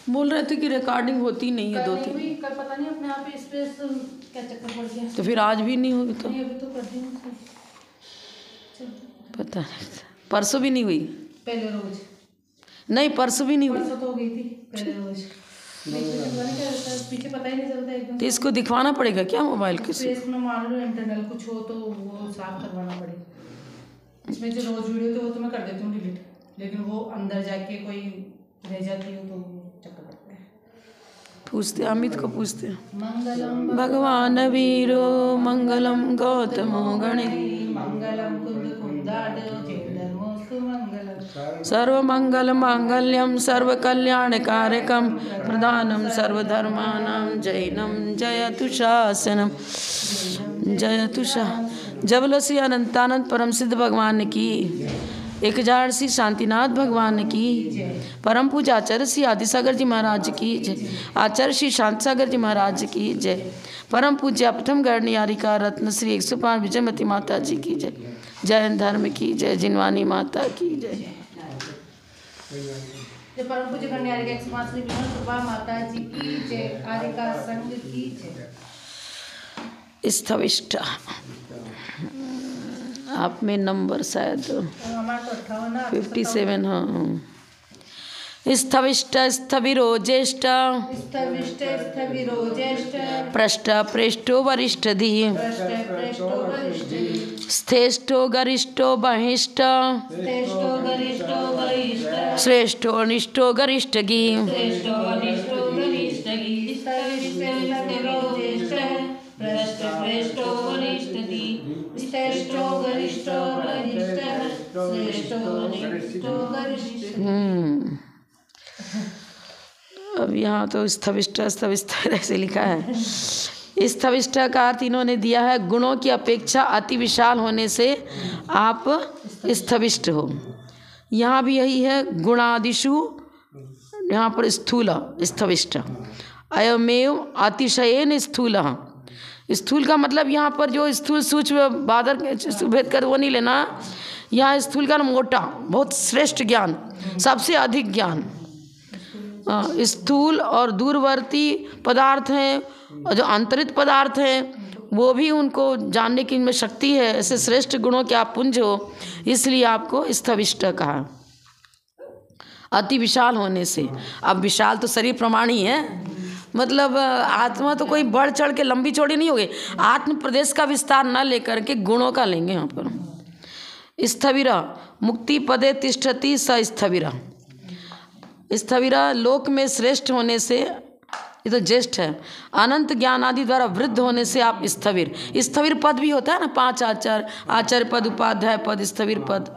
बोल रहे थे कि रिकॉर्डिंग होती नहीं है 2-3। कल पता नहीं अपने आप ही स्पेस क्या चक्कर पड़ गया। तो फिर आज भी नहीं होगी तो? नहीं, अभी तो कर दी पता नहीं, परसों भी नहीं हुई? पहले रोज नहीं, परसों भी नहीं हुई। परसों तो हो गई थी पहले रोज। पीछे पता ही नहीं चलता एकदम। तो इसको दिखवाना पड़ेगा क्या मोबाइल के? स्पेस में मान लो इंटरनल कुछ हो तो वो साफ करवाना पड़ेगा। इसमें जो रोज वीडियो तो वो तो मैं कर देती हूँ डिलीट, लेकिन वो अंदर जाके कोई रह जाती हो तो चक्कर पड़ता है। पूछते अमित को पूछते। मंगलम भगवान वीरो मंगलम गौतमो गणे मंगलम कुंद कुंदाड जयधर्मोस्तु मंगलम सर्व मंगल मांगल्यम सर्व कल्याण कारकम प्रधानम सर्वधर्मानां जैनम जयतु शासनम जयतु जबलो श्री अनंतानंद परम सिद्ध भगवान की, 1000 श्री शांतिनाथ भगवान की, परम पूजा आचार्य श्री आदिसागर जी महाराज की जय, आचार्य श्री शांत सागर जी महाराज की जय, परम पूज्य प्रथम गणयारिका रत्न श्री 105 विजयमती माता जी की जय, जैन धर्म की जय, जिनवानी माता की जय। परम पूज्य गणयारिका 105 श्री विजयमती माता जी की जय, आरिका संघ की जय। स्थविष्ट आप में नंबर शायद 57। हाँ, स्थविष्ट स्थविरो ज्येष्ठ पृष्ठ प्रेष्ठो वरिष्ठधि स्थेष्ठो गरिष्ठो बहिष्ठ श्रेष्ठो निष्ठो गरिष्ठगी अब यहाँ तो स्थविष्ट स्थविष्ट ऐसे लिखा है। स्थविष्ट का अर्थ इन्होंने दिया है गुणों की अपेक्षा अति विशाल होने से आप स्थविष्ट हो। यहाँ भी यही है गुणादिषु, यहाँ पर स्थूल स्थविष्ट, अयमेव अतिशयेन स्थूल। स्थूल का मतलब यहाँ पर जो स्थूल सूक्ष्म बादर भेद कर वो नहीं लेना। यहाँ स्थूल का मोटा, बहुत श्रेष्ठ ज्ञान, सबसे अधिक ज्ञान। स्थूल और दूरवर्ती पदार्थ हैं और जो अंतरित पदार्थ हैं वो भी उनको जानने की इनमें शक्ति है। ऐसे श्रेष्ठ गुणों के आप पुंज हो, इसलिए आपको स्थविष्ट कहा, अति विशाल होने से। अब विशाल तो शरीर प्रमाण ही है, मतलब आत्मा तो कोई बढ़ चढ़ के लंबी चौड़ी नहीं होगी। आत्म प्रदेश का विस्तार न लेकर के गुणों का लेंगे यहाँ पर। स्थविरा मुक्ति पदे तिष्ठति स स्थविरा। स्थविरा लोक में श्रेष्ठ होने से, ये तो ज्येष्ठ है, अनंत ज्ञान आदि द्वारा वृद्ध होने से आप स्थविर। स्थविर पद भी होता है ना, 5 आचार्य पद, उपाध्याय पद, स्थविर पद,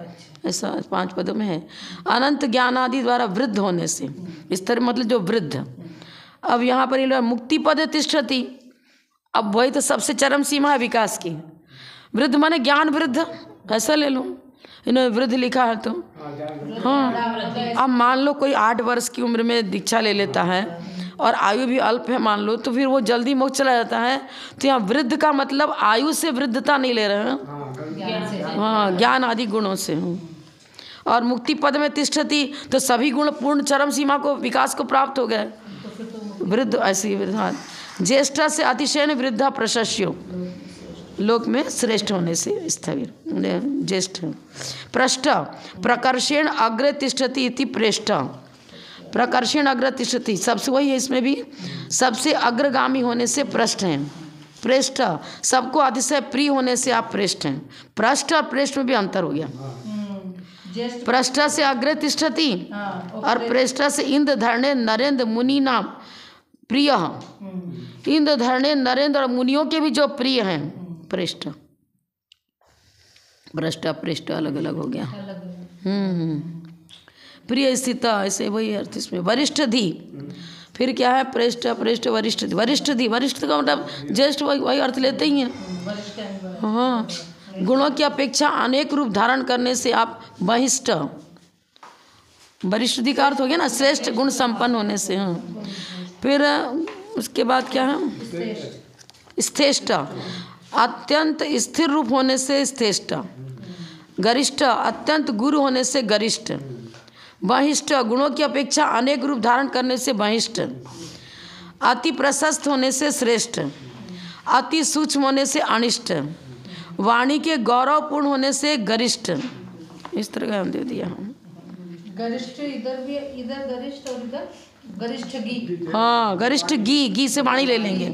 ऐसा 5 पदों में है। अनंत ज्ञान आदि द्वारा वृद्ध होने से, स्थविर मतलब जो वृद्ध। अब यहाँ पर मुक्ति पदे तिष्ठति, अब वही तो सबसे चरम सीमा है विकास की। वृद्ध माने ज्ञान वृद्ध, ऐसा ले लो, इन्होंने वृद्ध लिखा है तो। हाँ, अब मान लो कोई 8 वर्ष की उम्र में दीक्षा ले लेता है और आयु भी अल्प है मान लो, तो फिर वो जल्दी मोक्ष चला जाता है। तो यहाँ वृद्ध का मतलब आयु से वृद्धता नहीं ले रहे हैं, हाँ, ज्ञान आदि गुणों से। और मुक्ति पद में तिष्ठति तो सभी गुण पूर्ण चरम सीमा को, विकास को प्राप्त हो गए। वृद्ध ऐसी वृद्धा, ज्येष्ठ से अतिशयन वृद्धा प्रशस्यो, लोक में श्रेष्ठ होने से स्थविर ज्येष्ठ। पृष्ठ प्रकर्षेण अग्रे तिष्ठति इति प्रेष्ठ, प्रकर्षेण अग्र तिष्ठति, सबसे वही है इसमें भी, सबसे अग्रगामी होने से पृष्ठ हैं। प्रेष्ठ सबको अतिशय प्रिय होने से आप प्रेष्ठ हैं। पृष्ठ और प्रेष्ठ में भी अंतर हो गया। पृष्ठ से अग्रे तिष्ठति और प्रेष्ठ से इंद्र धरणे नरेंद्र मुनि नाम प्रिय। इंद्र धरणे नरेंद्र और मुनियों के भी जो प्रिय हैं पृष्ठ। पृष्ठ पृष्ठ अलग अलग हो गया। प्रिय स्थित, ऐसे वही अर्थ इसमें। वरिष्ठ धी, फिर क्या है, पृष्ठ पृष्ठ वरिष्ठ धी। वरिष्ठ धी, वरिष्ठ का मतलब ज्येष्ठ, वही अर्थ लेते ही हैं। हाँ, गुणों की अपेक्षा अनेक रूप धारण करने से आप वरिष्ठ, वरिष्ठ धी का अर्थ हो गया ना, श्रेष्ठ गुण संपन्न होने से। हाँ, फिर उसके बाद क्या है, श्रेष्ठ अत्यंत स्थिर रूप होने से श्रेष्ठ। गरिष्ठ अत्यंत गुरु होने से गरिष्ठ। बहिष्ठ, गुणों की अपेक्षा अनेक रूप धारण करने से बहिष्ठ। अति प्रशस्त होने से श्रेष्ठ, अति सूक्ष्म होने से अनिष्ट, वाणी के गौरवपूर्ण होने से गरिष्ठ। इस तरह का हम दे दिया हम। गरिष्ठ इधर भी, इधर गरिष्ठ और इधर गरिष्ठ गी। हाँ, गरिष्ठ गी, गी से वाणी ले लेंगे।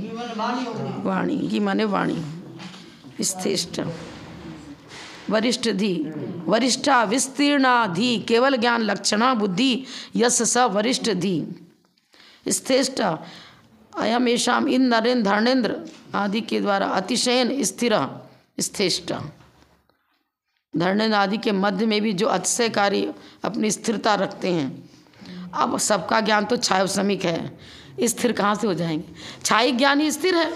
वाणी, गी माने वाणी। श्रेष्ठ, वरिष्ठ धी, वरिष्ठा विस्तीर्णा धी, केवल ज्ञान लक्षणा बुद्धि यश स वरिष्ठ धी। श्रेष्ठ, अयम येषाम इन नरेन्द्र धर्मेंद्र आदि के द्वारा अतिशयन स्थिर श्रेष्ठ। धर्मेंद्र आदि के मध्य में भी जो अतिशयकारी अपनी स्थिरता रखते हैं। अब सबका ज्ञान तो छायोसमिक है, स्थिर कहाँ से हो जाएंगे? छाई ज्ञान ही स्थिर है,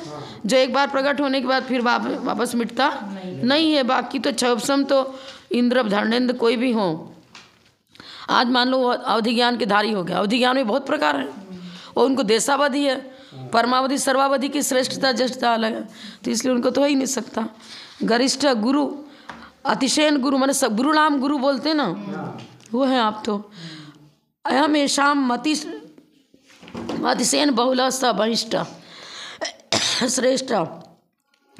जो एक बार प्रकट होने के बाद फिर वापस मिटता नहीं है। बाकी तो छयोपम तो इंद्र धर्मेंद्र कोई भी हो। आज मान लो अवधि ज्ञान के धारी हो गया। अवधि ज्ञान में बहुत प्रकार है और उनको देशावधि है, परमावधि सर्वावधि की श्रेष्ठता ज्येष्ठता अलग है, तो इसलिए उनको तो हो ही नहीं सकता। गरिष्ठ गुरु, अतिशयन गुरु माने सब गुरु नाम गुरु बोलते ना, वो है आप तो। अयम येषाम अतिशयन बहुल स बहिष्ठ, श्रेष्ठ,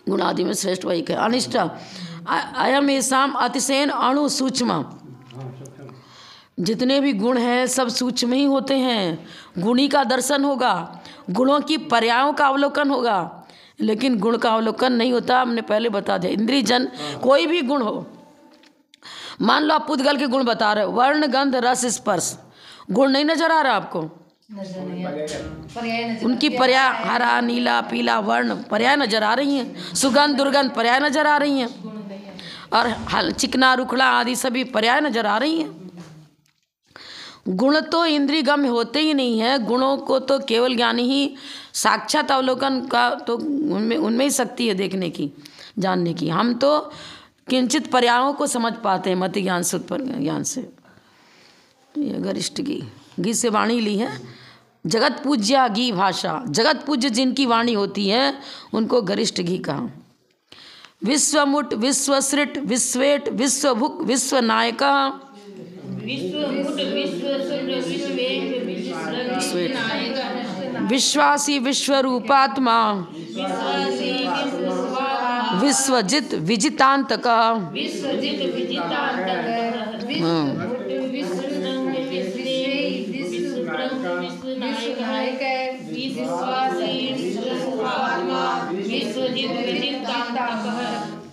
गुणादि में श्रेष्ठ वही है। अनिष्ठ, अयम येषाम अतिशयन अणु सूक्ष्म, जितने भी गुण हैं सब सूक्ष्म ही होते हैं। गुणी का दर्शन होगा, गुणों की पर्यायों का अवलोकन होगा, लेकिन गुण का अवलोकन नहीं होता। हमने पहले बता दिया, इंद्रिय जन कोई भी गुण हो, मान लो आप पुद्गल के गुण बता रहे हो, वर्ण गंध रस स्पर्श, गुण नहीं नजर आ रहा आपको? उनकी पर्याय हरा नीला पीला वर्ण पर्याय नजर आ रही हैं, सुगंध दुर्गंध पर्याय नजर आ रही हैं, और चिकना रुखड़ा आदि सभी पर्याय नजर आ रही हैं। गुण तो इंद्रिय गम्य होते ही नहीं है। गुणों को तो केवल ज्ञानी ही साक्षात अवलोकन का तो उनमें ही शक्ति है देखने की, जानने की। हम तो किंचित पर्यायों को समझ पाते हैं मति ज्ञान से, उत्पन्न ज्ञान से। ये गरिष्ठ गी से वाणी ली है। जगत पूज्या गी भाषा, जगत पूज्य जिनकी वाणी होती है उनको गरिष्ठ घी कहा। विश्वमुट विश्वसृट विश्वेट विश्वभुक विश्वनायका, विश्वासी विश्वरूपात्मा, विश्वजित विजितांतक,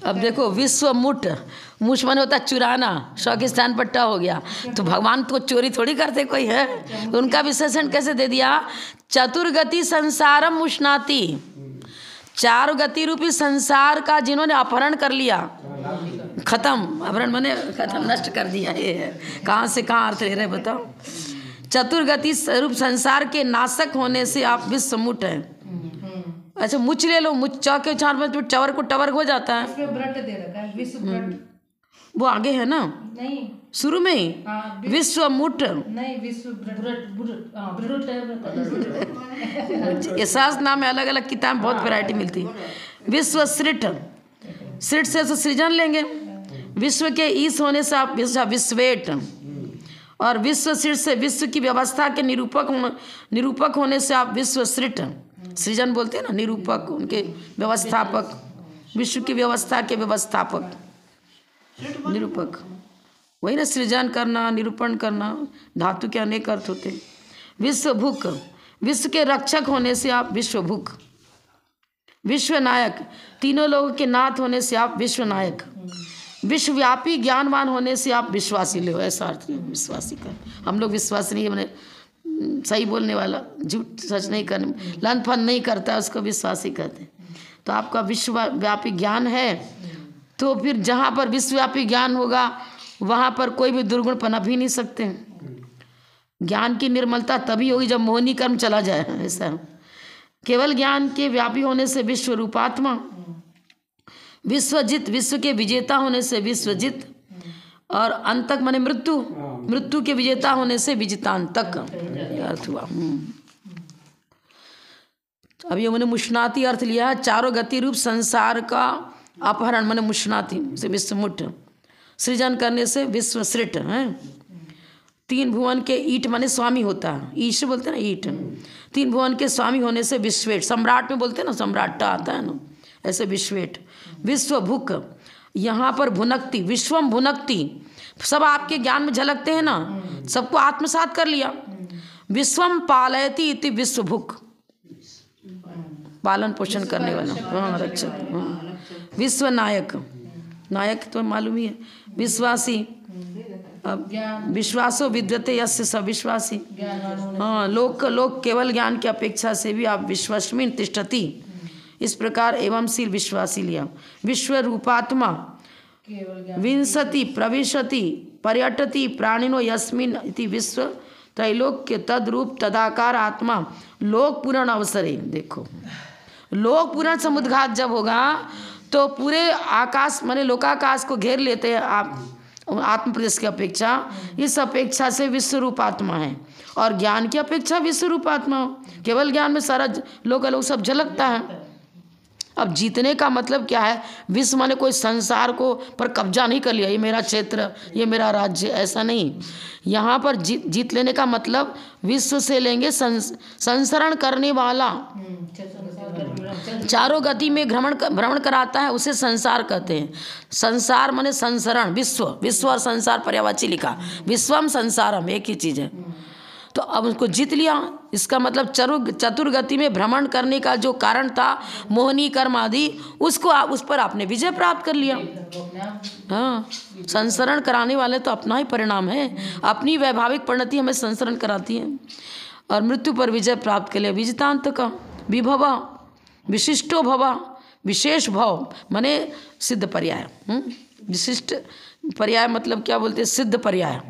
अब देखो विश्वमुठ, मुठ माने होता चुराना, शौक स्थान पट्टा हो गया, तो भगवान तो चोरी थोड़ी करते कोई है, तो उनका विशेषण कैसे दे दिया? चतुर्गति संसारम मुष्णाति, चार गति रूपी संसार का जिन्होंने अपहरण कर लिया, खत्म, अपहरण माने खत्म, नष्ट कर दिया। ये है कहाँ से कहाँ अर्थ ले रहे बताओ? चतुर्गति रूप संसार के नाशक होने से आप विश्वमुठ हैं। अच्छा मुच ले लो, मुच चौके चार में चवर को टवर हो जाता है, व्रत दे रखा है विश्व, वो आगे है ना, नहीं शुरू में ही विश्वमुठ, नहीं विश्व ये सास नाम है, अलग अलग किताब बहुत वैरायटी मिलती है। विश्व सृट, सृट से सृजन लेंगे, विश्व के ईश होने से आप विश्वेट, और विश्व सृट से विश्व की व्यवस्था के निरूपक होने से आप विश्व सृट, सृजन बोलते हैं ना, निरूपक उनके व्यवस्थापक, विश्व की व्यवस्था के व्यवस्थापक, निरूपक वही ना, सृजन करना निरूपण करना, धातु के अनेक अर्थ होते हैं। विश्वभुक, विश्व के रक्षक होने से आप विश्वभुक। विश्वनायक, तीनों लोगों के नाथ होने से आप विश्वनायक। विश्वव्यापी ज्ञानवान होने से आप विश्वासी ले, ऐसा अर्थ विश्वासी का। हम लोग विश्वासी नहीं, मैंने सही बोलने वाला, झूठ सच नहीं करने, लन फन नहीं करता, उसको विश्वासी कहते हैं। तो आपका विश्वव्यापी ज्ञान है, तो फिर जहाँ पर विश्वव्यापी ज्ञान होगा वहाँ पर कोई भी दुर्गुण पनप ही नहीं सकते। ज्ञान की निर्मलता तभी होगी जब मोहनी कर्म चला जाए, ऐसा। केवल ज्ञान के व्यापी होने से विश्व रूपात्मा, विश्वजित, विश्व के विजेता होने से विश्वजित, और अंतक माने मृत्यु, मृत्यु के विजेता होने से विजितांतक अर्थ हुआ। अभी मैंने मुष्णाति अर्थ लिया है, चारों गति रूप संसार का अपहरण माने मुष्णाति से विश्वमुठ, सृजन करने से विश्वसृट है, तीन भुवन के ईट माने स्वामी होता है, ईश बोलते हैं ना ईट। तीन भुवन के स्वामी होने से विश्वेट, सम्राट में बोलते हैं ना सम्राटा आता है ना, ऐसे विश्वेट। विश्व भुक, यहाँ पर भुनकती, विश्वम भुनकती, सब आपके ज्ञान में झलकते हैं ना, सबको आत्मसात कर लिया। विश्वम पालयती इति विश्व भुक, पालन पोषण करने वाला, हाँ रक्षक, हाँ। विश्व नायक, नायक तो मालूम ही है। विश्वासी, अब विश्वासो विद्यते यस्य स विश्वासी, हाँ। लोक केवल ज्ञान की अपेक्षा से भी आप विश्वस्मिन तिष्ठति, इस प्रकार एवं शील विश्वासी लिया। विश्व रूपात्मा विंशति प्रविशति पर्यटति प्राणिनो यस्मिन इति विश्व त्रैलोक्य तद्रूप तदाकार आत्मा लोक पूर्ण अवसरे। देखो लोक पूर्ण समुद्घात जब होगा तो पूरे आकाश माने लोकाकाश को घेर लेते हैं आप आत्म प्रदेश की अपेक्षा। इस अपेक्षा से विश्व रूपात्मा है और ज्ञान की अपेक्षा विश्व रूपात्मा, केवल ज्ञान में सारा लोक अलग सब झलकता है। अब जीतने का मतलब क्या है? विश्व माने कोई संसार को पर कब्जा नहीं कर लिया, ये मेरा क्षेत्र, ये मेरा राज्य, ऐसा नहीं। यहाँ पर जीत लेने का मतलब विश्व से लेंगे संसरण करने वाला, चारों गति में भ्रमण कराता है, उसे संसार कहते हैं। संसार माने संसरण, विश्व और संसार पर्यायवाची लिखा, विश्वम संसारम एक ही चीज़ है। तो अब उसको जीत लिया, इसका मतलब चतुर्गति में भ्रमण करने का जो कारण था मोहनी कर्म आदि, उसको उस पर आपने विजय प्राप्त कर लिया। हाँ, संसरण कराने वाले तो अपना ही परिणाम है, अपनी वैभाविक परिणति हमें संसरण कराती है और मृत्यु पर विजय प्राप्त कर लिया। विजितांत का विभव विशिष्टो भव, विशेष भव माने सिद्ध पर्याय। विशिष्ट पर्याय मतलब क्या बोलते हैं? सिद्ध पर्याय।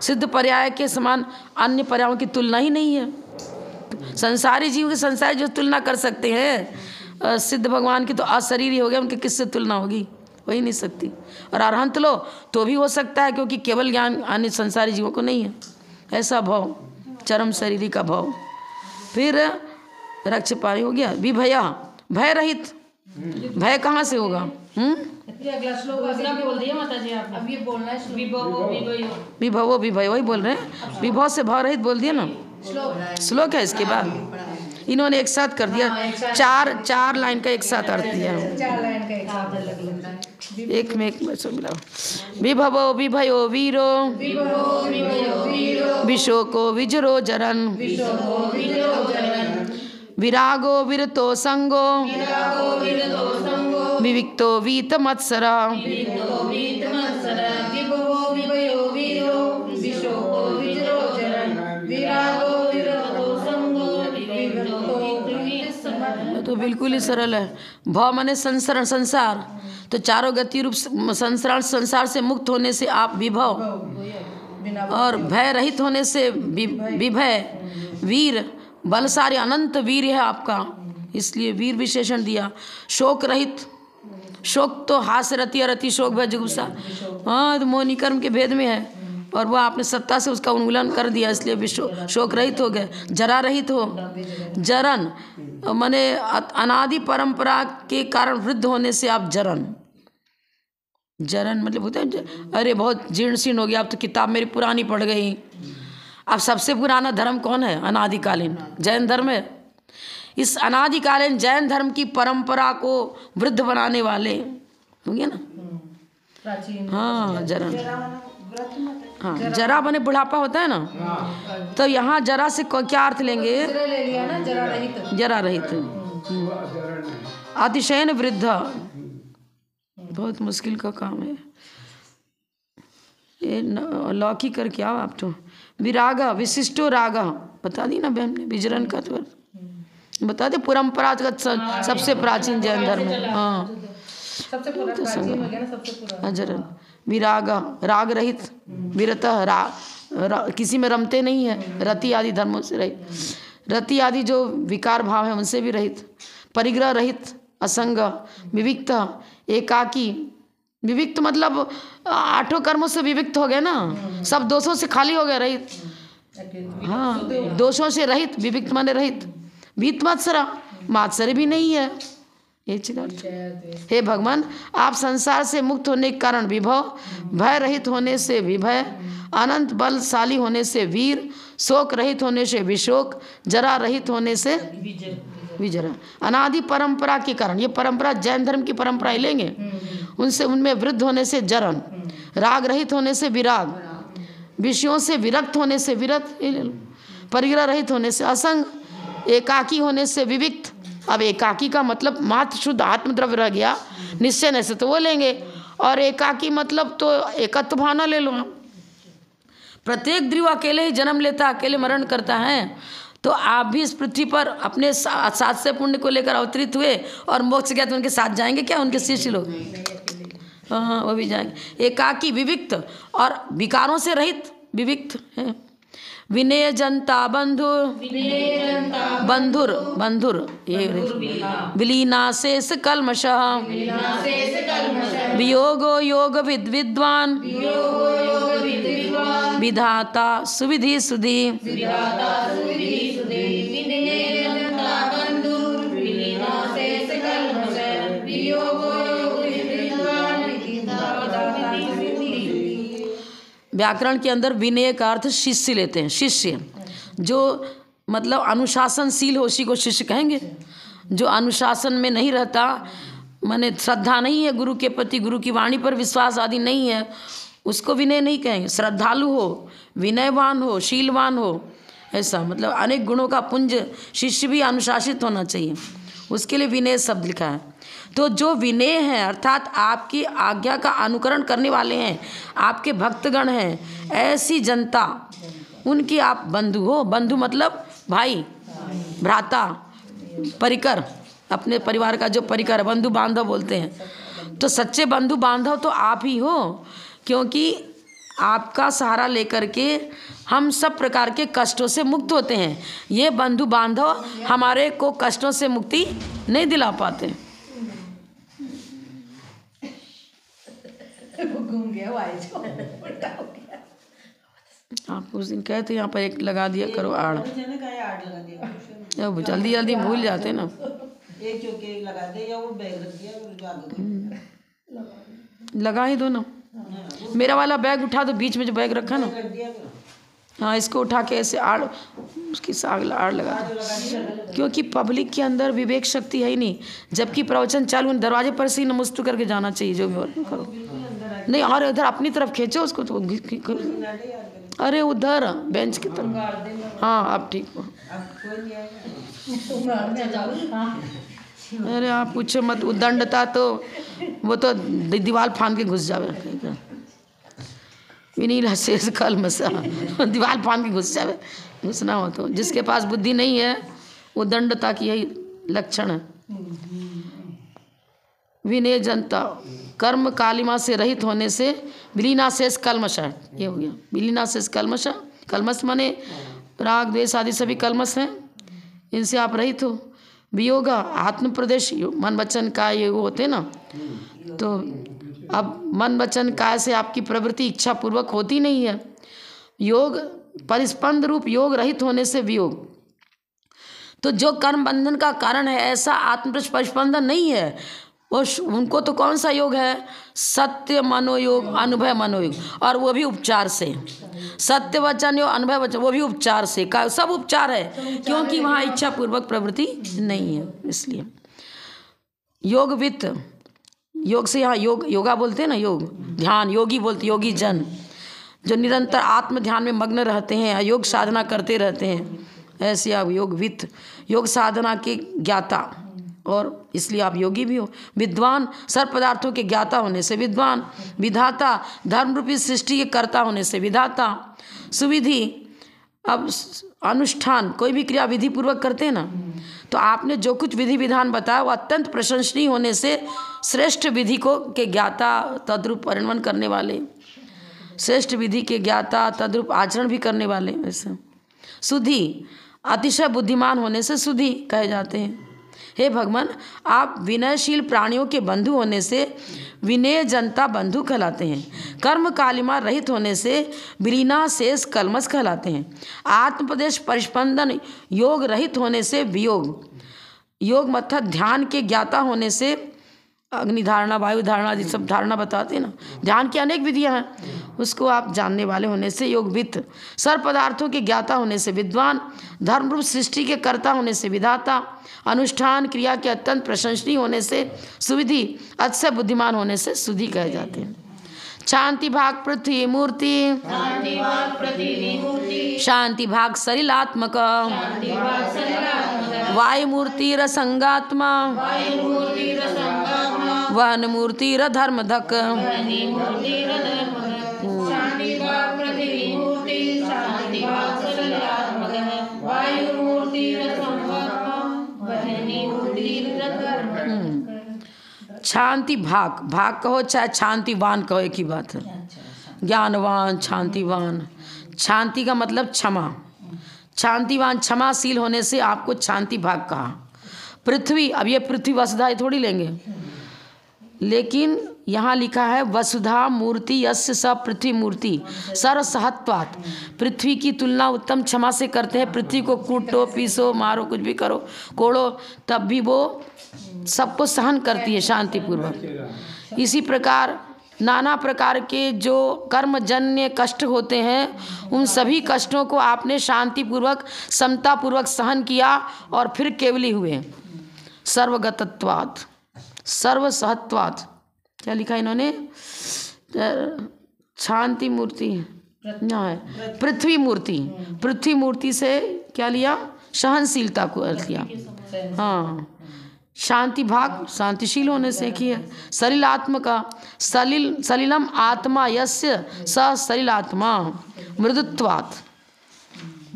सिद्ध पर्याय के समान अन्य पर्यायों की तुलना ही नहीं है। संसारी जीव के संसारी जो तुलना कर सकते हैं, सिद्ध भगवान की तो अशरीरी हो गया, उनकी किससे तुलना होगी? हो ही नहीं सकती। और अरहंत लो तो भी हो सकता है, क्योंकि केवल ज्ञान अन्य संसारी जीवों को नहीं है। ऐसा भाव, चरम शरीरी का भाव। फिर रक्षपाणी हो गया। विभया, भय रहित। भय कहाँ से होगा? अगला श्लोक बोल दिया माता जी आपने, अब ये बोलना है विभवो विभय, वही बोल रहे हैं। विभव से भाव रहित बोल दिया ना, श्लोक है। इसके बाद इन्होंने एक साथ कर दिया, चार लाइन का एक साथ अर्थ दिया। एक में एक मिला। विभवो विभयो वीरो विशोको विजरो जरन विरागो विरतो संगो विविक्तो वीत मत्सरा। तो बिल्कुल ही सरल है। भाव माने संसरण, संसार, तो चारों गति रूप संसार से मुक्त होने से आप विभव, और भय रहित होने से विभय, वीर, बलशाली अनंत वीर है आपका, इसलिए वीर विशेषण दिया। शोक रहित, शोक तो हास्य रति, रति शोक भय जुगुप्सा, हाँ तो मोहिनी कर्म के भेद में है, और वह आपने सत्ता से उसका उन्मूलन कर दिया, इसलिए शोक रहित हो गए। जरा रहित हो, जरन माने अनादि परंपरा के कारण वृद्ध होने से आप जरन मतलब होता है अरे बहुत जीर्ण शीर्ण हो गया, अब तो किताब मेरी पुरानी पड़ गई। अब सबसे पुराना धर्म कौन है? अनादिकालीन जैन धर्म है। इस अनादिकालीन जैन धर्म की परंपरा को वृद्ध बनाने वाले होंगे ना, हाँ जरा, हाँ जरा बने बुढ़ापा होता है ना, तो यहाँ जरा से क्या अर्थ लेंगे? जरा रहित, अतिशयन वृद्ध, बहुत मुश्किल का काम है ये। लौकी कर क्या आप तो। विरागा, विशिष्टो रागा, बता दी ना बहन ने, विजरन का तो बता दे। परंपरागत सबसे प्राचीन जैन धर्म है, हाँ सबसे पुराना। जरन विरागा, राग रहित, विरतः, किसी में रमते नहीं है, रति आदि धर्मों से रहित, रति आदि जो विकार भाव है उनसे भी रहित, परिग्रह रहित, असंग, विविक्त, एकाकी। विविक्त मतलब आठों कर्मों से विविक्त हो गए ना, सब दोषों से खाली हो गए, रहित, हाँ दोषों से रहित, विविक्त माने रहित। वीत मात्सरा, मात्सर्य भी नहीं है, ये चीज अर्थ। हे भगवान, आप संसार से मुक्त होने के कारण विभव, भय रहित होने से विभय, अनंत बलशाली होने से वीर, शोक रहित होने से विशोक, जरा रहित होने से विजरा, अनादि परंपरा के कारण, ये परंपरा जैन धर्म की परंपरा ही लेंगे, उनसे उनमें वृद्ध होने से जरन, राग रहित होने से विराग, विषयों से विरक्त होने से विरक्त, परिग्रह रहित होने से असंग, एकाकी होने से विविक्त। अब एकाकी का मतलब मात्र शुद्ध आत्मद्रव्य रह गया, निश्चय नहीं से तो वो लेंगे, और एकाकी मतलब तो एकत्व भावना ले लो। प्रत्येक द्रिव अकेले ही जन्म लेता, अकेले मरण करता है, तो आप भी इस पृथ्वी पर अपने साथ से पुण्य को लेकर अवतरित हुए और मोक्ष गया तो उनके साथ जाएंगे क्या? उनके शिष्य लोग, हाँ वो भी जाएंगे। एकाकी विविक्त और विकारों से रहित विविक्त है। विनय जनता बंधु, बंधुर बंधुर ये विलीनाशेष कल्मषः, वियोगो योग विद्वान, विधाता सुविधि सुधि। व्याकरण के अंदर विनय का अर्थ शिष्य लेते हैं। शिष्य जो मतलब अनुशासनशील हो उसी को शिष्य कहेंगे। जो अनुशासन में नहीं रहता, माने श्रद्धा नहीं है गुरु के प्रति, गुरु की वाणी पर विश्वास आदि नहीं है, उसको विनय नहीं कहेंगे। श्रद्धालु हो, विनयवान हो, शीलवान हो, ऐसा मतलब अनेक गुणों का पुंज शिष्य भी अनुशासित होना चाहिए, उसके लिए विनय शब्द लिखा है। तो जो विनय है अर्थात आपकी आज्ञा का अनुकरण करने वाले हैं, आपके भक्तगण हैं, ऐसी जनता उनकी आप बंधु हो। बंधु मतलब भाई, भ्राता, परिकर, अपने परिवार का जो परिकर, बंधु बांधव बोलते हैं। तो सच्चे बंधु बांधव तो आप ही हो, क्योंकि आपका सहारा लेकर के हम सब प्रकार के कष्टों से मुक्त होते हैं। ये बंधु बांधव हमारे को कष्टों से मुक्ति नहीं दिला पाते। घूम गया आप उस दिन कहे थे यहाँ पर एक लगा दिया करो आड़, जल्दी जल्दी भूल जाते ना। एक चौके लगा दे या वो बैग रख दिया, लगा ही दो ना। मेरा वाला बैग उठा दो, बीच में जो बैग रखा ना, हाँ इसको उठा के ऐसे आड़, उसकी साग आड़ लगा दो, क्योंकि पब्लिक के अंदर विवेक शक्ति है ही नहीं। जबकि प्रवचन चालू, दरवाजे पर से ही नमस्ते करके जाना चाहिए, जो भी करो नहीं। और इधर अपनी तरफ खींचो उसको तो, अरे उधर बेंच की तरफ, हाँ आप ठीक हो। अरे आप पूछो मत, उदंडता तो वो तो दीवार फांद के घुस जावे, विनील शेष कलमषः, दीवार फांद के घुस जावे। घुसना हो तो, जिसके पास बुद्धि नहीं है वो दंडता की यही लक्षण है। विनय जनता, कर्म कालिमा से रहित होने से विलीनाशेष कल्मषः, ये हो गया विलीनाशेष कल्मषः। कल्मष माने राग द्वेष आदि सभी कल्मष हैं, इनसे आप रहित हो। वियोग आत्म प्रदेश, मन वचन काय ये वो होते ना, तो अब मन वचन काय से आपकी प्रवृत्ति इच्छा पूर्वक होती नहीं है। योग परिस्पंद रूप योग रहित होने से वियोग, तो जो कर्म बंधन का कारण है ऐसा आत्म परिस्पंदन नहीं है। वो उनको तो कौन सा योग है? सत्य मनोयोग, अनुभव मनोयोग, और वो भी उपचार से। सत्य वचन योग, अनुभव वचन, वो भी उपचार से, का सब उपचार है, क्योंकि वहाँ इच्छा पूर्वक प्रवृत्ति नहीं है। इसलिए योग वित्त, योग से यहाँ योग, योगा बोलते हैं ना, योग ध्यान, योगी बोलते, योगी जन जो निरंतर आत्म ध्यान में मग्न रहते हैं, योग साधना करते रहते हैं, ऐसे आप योग वित्त, योग साधना के ज्ञाता, और इसलिए आप योगी भी हो। विद्वान, सर्व पदार्थों के ज्ञाता होने से विद्वान। विधाता, धर्म रूपी सृष्टि के कर्ता होने से विधाता। सुविधि, अब अनुष्ठान, कोई भी क्रिया विधि पूर्वक करते हैं ना, तो आपने जो कुछ विधि विधान बताया वो अत्यंत प्रशंसनीय होने से श्रेष्ठ विधि को के ज्ञाता, तद्रूप परिणमन करने वाले, श्रेष्ठ विधि के ज्ञाता, तद्रूप आचरण भी करने वाले। ऐसे सुधि, अतिशय बुद्धिमान होने से सुधि कहे जाते हैं। हे भगवान, आप विनयशील प्राणियों के बंधु होने से विनय जनता बंधु कहलाते हैं। कर्म कालिमा रहित होने से विलीनाशेष कल्मष कहलाते हैं। आत्मप्रदेश परिस्पंदन योग रहित होने से वियोग, योग मतलब ध्यान के ज्ञाता होने से, अग्नि धारणा, वायु धारणा, ये सब धारणा बताते हैं ना, ध्यान की अनेक विधियां हैं, उसको आप जानने वाले होने से योगविद, सर्व पदार्थों के ज्ञाता होने से विद्वान, धर्म रूप सृष्टि के कर्ता होने से विधाता, अनुष्ठान क्रिया के अत्यंत प्रशंसनीय होने से सुविधि, अतिशय बुद्धिमान होने से सुधि कहे जाते हैं। शांति भाग पृथ्वी मूर्ति, शांति भाग सलिलात्मक, वायु मूर्ति रसंगात्मा, वहन मूर्ति रधर्मधक, शांति भाग, भाग कहो चाहे शांतिवान कहो, एक ही बात है। ज्ञानवान, शांतिवान, शांति का मतलब क्षमा, शांतिवान क्षमाशील होने से आपको शांति भाग कहा। पृथ्वी, अब ये पृथ्वी वसुधा थोड़ी लेंगे, लेकिन यहाँ लिखा है वसुधा मूर्ति यस्य स पृथ्वी मूर्ति सर्वसहत्वात्, पृथ्वी की तुलना उत्तम क्षमा से करते हैं। पृथ्वी को कूटो, पीसो, मारो, कुछ भी करो, कोड़ो, तब भी वो सबको सहन करती है शांतिपूर्वक। इसी प्रकार नाना प्रकार के जो कर्मजन्य कष्ट होते हैं, उन सभी कष्टों को आपने शांतिपूर्वक समतापूर्वक सहन किया और फिर केवली हुए। सर्वगतत्वात्, सर्वसहत्वात्, क्या लिखा इन्होंने, शांति मूर्ति यहाँ है, पृथ्वी मूर्ति, पृथ्वी मूर्ति से क्या लिया, सहनशीलता को अर्थ लिया। हाँ, शांति भाग शांतिशील होने से की है। सलिलात्म का, सलिलम आत्मा यस्य स सलिलात्मा, मृदुत्वात्,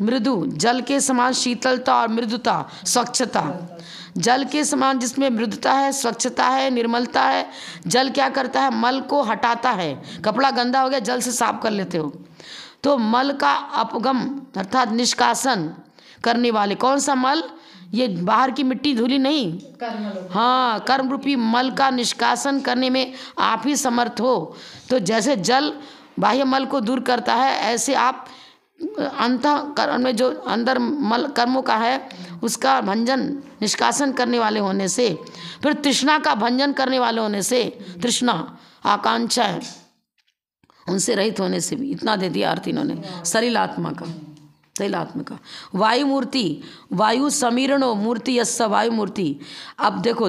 मृदु जल के समान शीतलता और मृदुता, स्वच्छता, जल के समान जिसमें मृदुता है, स्वच्छता है, निर्मलता है। जल क्या करता है, मल को हटाता है। कपड़ा गंदा हो गया, जल से साफ कर लेते हो, तो मल का अपगम अर्थात निष्कासन करने वाले, कौन सा मल, ये बाहर की मिट्टी धूली नहीं, हाँ, कर्म रूपी मल का निष्कासन करने में आप ही समर्थ हो। तो जैसे जल बाह्य मल को दूर करता है, ऐसे आप अंतःकरण में जो अंदर मल कर्मों का है उसका भंजन निष्कासन करने वाले होने से, फिर तृष्णा का भंजन करने वाले होने से, तृष्णा आकांक्षा है उनसे रहित होने से भी, इतना दे दिया अर्थ इन्होंने सलिलात्मा का, सलिलात्मा का। वायु मूर्ति, वायु समीरणो मूर्ति यस्स वायु मूर्ति। अब देखो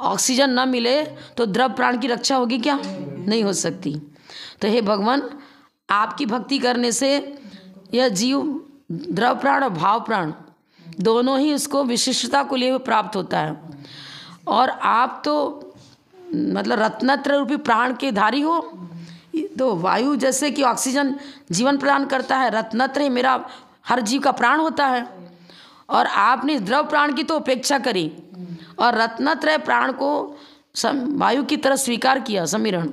ऑक्सीजन न मिले तो द्रव प्राण की रक्षा होगी क्या, नहीं हो सकती। तो हे भगवान, आपकी भक्ति करने से यह जीव द्रव प्राण और भाव प्राण दोनों ही उसको विशिष्टता को लिए हुए प्राप्त होता है। और आप तो मतलब रत्नत्र रूपी प्राण के धारी हो। तो वायु जैसे कि ऑक्सीजन जीवन प्रदान करता है, रत्नत्र ही मेरा हर जीव का प्राण होता है। और आपने द्रव प्राण की तो उपेक्षा करी और रत्नत्रय प्राण को वायु की तरह स्वीकार किया, समीरण।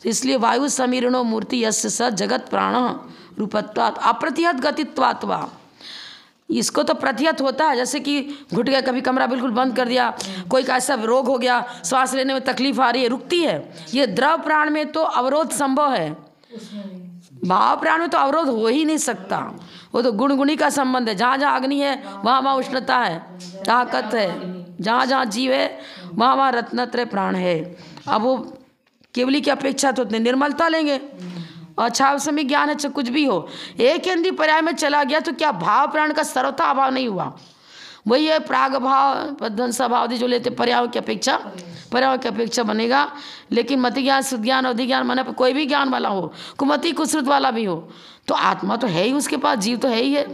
इसलिए वायु समीरणो मूर्ति यस्य स जगत प्राण रूपत्वात् अप्रतिहत गतित्वात् वा। इसको तो प्रतिहत होता है, जैसे कि घुट गया, कभी कमरा बिल्कुल बंद कर दिया, कोई का ऐसा रोग हो गया, सांस लेने में तकलीफ आ रही है, रुकती है। ये द्रव प्राण में तो अवरोध संभव है, भाव प्राण में तो अवरोध हो ही नहीं सकता। वो तो गुणगुणी का संबंध है, जहाँ जहाँ अग्नि है वहाँ वहाँ उष्णता है, ताकत है, जहाँ जहाँ जीव है वहाँ वहाँ रत्नत्रय प्राण है। अब वो केवली की अपेक्षा तो निर्मलता लेंगे, अच्छा समय ज्ञान है, चाहे कुछ भी हो। एक केंद्रीय पर्याय में चला गया तो क्या भाव प्राण का सर्वथा अभाव नहीं हुआ। वही है प्राग भाव पध्वंसा भाव जो लेते पर्यायों की अपेक्षा, पर्यायों की अपेक्षा बनेगा। लेकिन मति ज्ञान, शुद्ध ज्ञान, अवधि ज्ञान, मन कोई भी ज्ञान वाला हो, कुमति कुश्रुत वाला भी हो, तो आत्मा तो है ही उसके पास, जीव तो है ही है।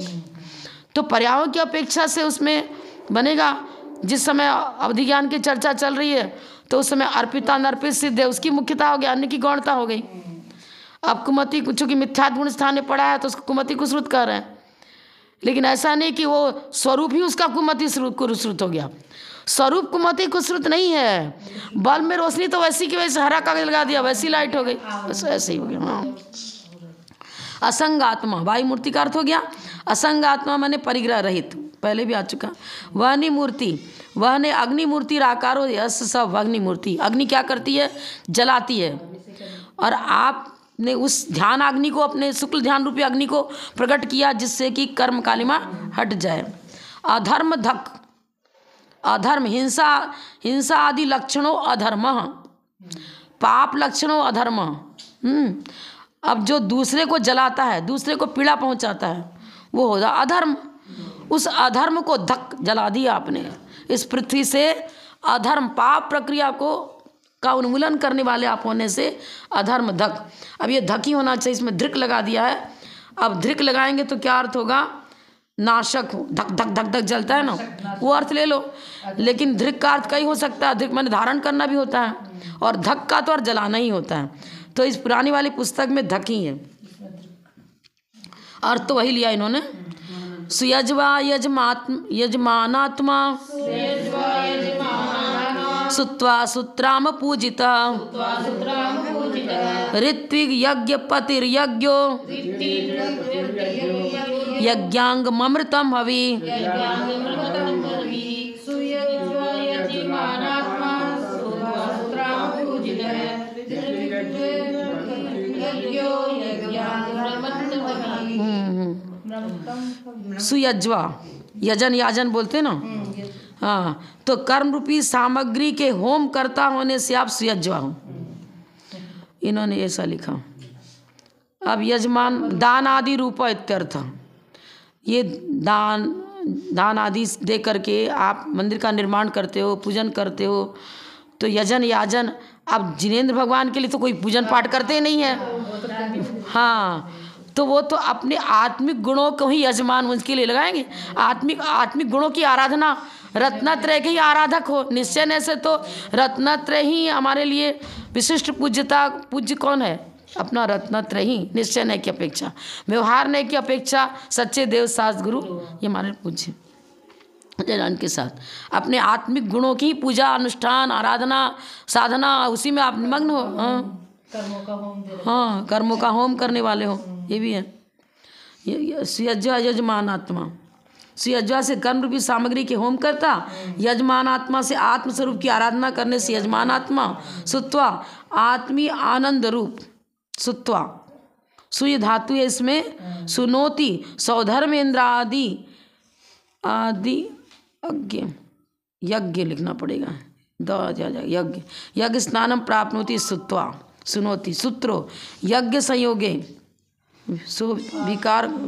तो पर्यायों की अपेक्षा से उसमें बनेगा। जिस समय अवधि ज्ञान की चर्चा चल रही है तो उस समय अर्पिता नर्पित सिद्ध है, उसकी मुख्यता हो गई, अन्य की गौणता हो गई। अब कुमति, चूंकि मिथ्यात् गुण स्थान में पड़ा है तो उसको कुमति कुश्रुत कह रहे हैं। लेकिन ऐसा नहीं कि वो स्वरूप ही उसका कुमति कुश्रुत हो गया। स्वरूप कुमति कुश्रुत नहीं है। बल्ब में रोशनी तो वैसी की वैसे हरा कागज लगा दिया, वैसी लाइट हो गई, बस ऐसे ही हो गया। हाँ, असंग आत्मा, वायु मूर्ति का अर्थ हो गया असंग आत्मा, माने परिग्रह रहित, पहले भी आ चुका। वहनी मूर्ति, वह ने अग्नि मूर्ति आकारो यश सब अग्नि मूर्ति। अग्नि क्या करती है, जलाती है। और आपने उस ध्यान अग्नि को, अपने शुक्ल ध्यान रूपी अग्नि को प्रकट किया जिससे कि कर्म कालिमा हट जाए। अधर्म धक, अधर्म, हिंसा आदि लक्षणों अधर्म, पाप लक्षणों अधर्म। अब जो दूसरे को जलाता है, दूसरे को पीड़ा पहुंचाता है, वो होगा अधर्म। उस अधर्म को धक जला दिया आपने इस पृथ्वी से। अधर्म पाप प्रक्रिया का उन्मूलन करने वाले आप होने से अधर्म धक। अब ये धक ही होना चाहिए, इसमें धृक लगा दिया है। अब धृक लगाएंगे तो क्या अर्थ होगा? नाशक हो, धक धक धक धक जलता है ना, वो अर्थ ले लो। लेकिन धृक का अर्थ कई हो सकता है। धृक मैंने धारण करना भी होता है, और धक का तो अर्थ जलाना ही होता है। तो इस पुरानी वाली पुस्तक में धक ही है, अर्थ तो वही लिया इन्होंने। सुयज्वा यजमानात्मा सुत्वा सुत्राम पूजिता ऋत्विग यज्ञ पतिर्यज्ञो यज्ञांग ममृतम हवि। सुयज्वा, यजन याजन बोलते ना, हाँ। तो कर्म रूपी सामग्री के होम करता होने से आप सुयज्वा हो, इन्होंने ऐसा लिखा। अब यजमान दान आदि रूप इत्यर्थ, ये दान आदि दे करके आप मंदिर का निर्माण करते हो, पूजन करते हो। तो यजन याजन, अब जिनेंद्र भगवान के लिए तो कोई पूजन पाठ करते नहीं है, हाँ। तो वो तो अपने आत्मिक गुणों को ही यजमान उनके लिए लगाएंगे। आत्मिक गुणों की आराधना, रत्नत्रय के ही आराधक हो निश्चय से। तो रत्नत्रय ही हमारे लिए विशिष्ट पूज्य कौन है? अपना रत्नत्रय ही, निश्चय की अपेक्षा, व्यवहार नहीं की अपेक्षा सच्चे देव शास्त्र गुरु, ये हमारे पूज्य जन के साथ अपने आत्मिक गुणों की पूजा अनुष्ठान आराधना साधना, उसी में आप निमग्न हो। हाँ, कर्मों का होम करने वाले हो, ये भी है। सुयज्वा यजमानात्मा, सुयज्वा से कर्म रूपी सामग्री के होम करता, यजमानात्मा से आत्मस्वरूप की आराधना करने से यजमानात्मा, सुत्वा आत्मीय आनंद रूप, सुत्वा सुय धातु है इसमें, सुनोति सौधर्मेन्द्र आदि यज्ञ लिखना पड़ेगा, यज्ञ स्नानम प्राप्नोति सुत्वा सुनोति, सूत्रो यज्ञ संयोगे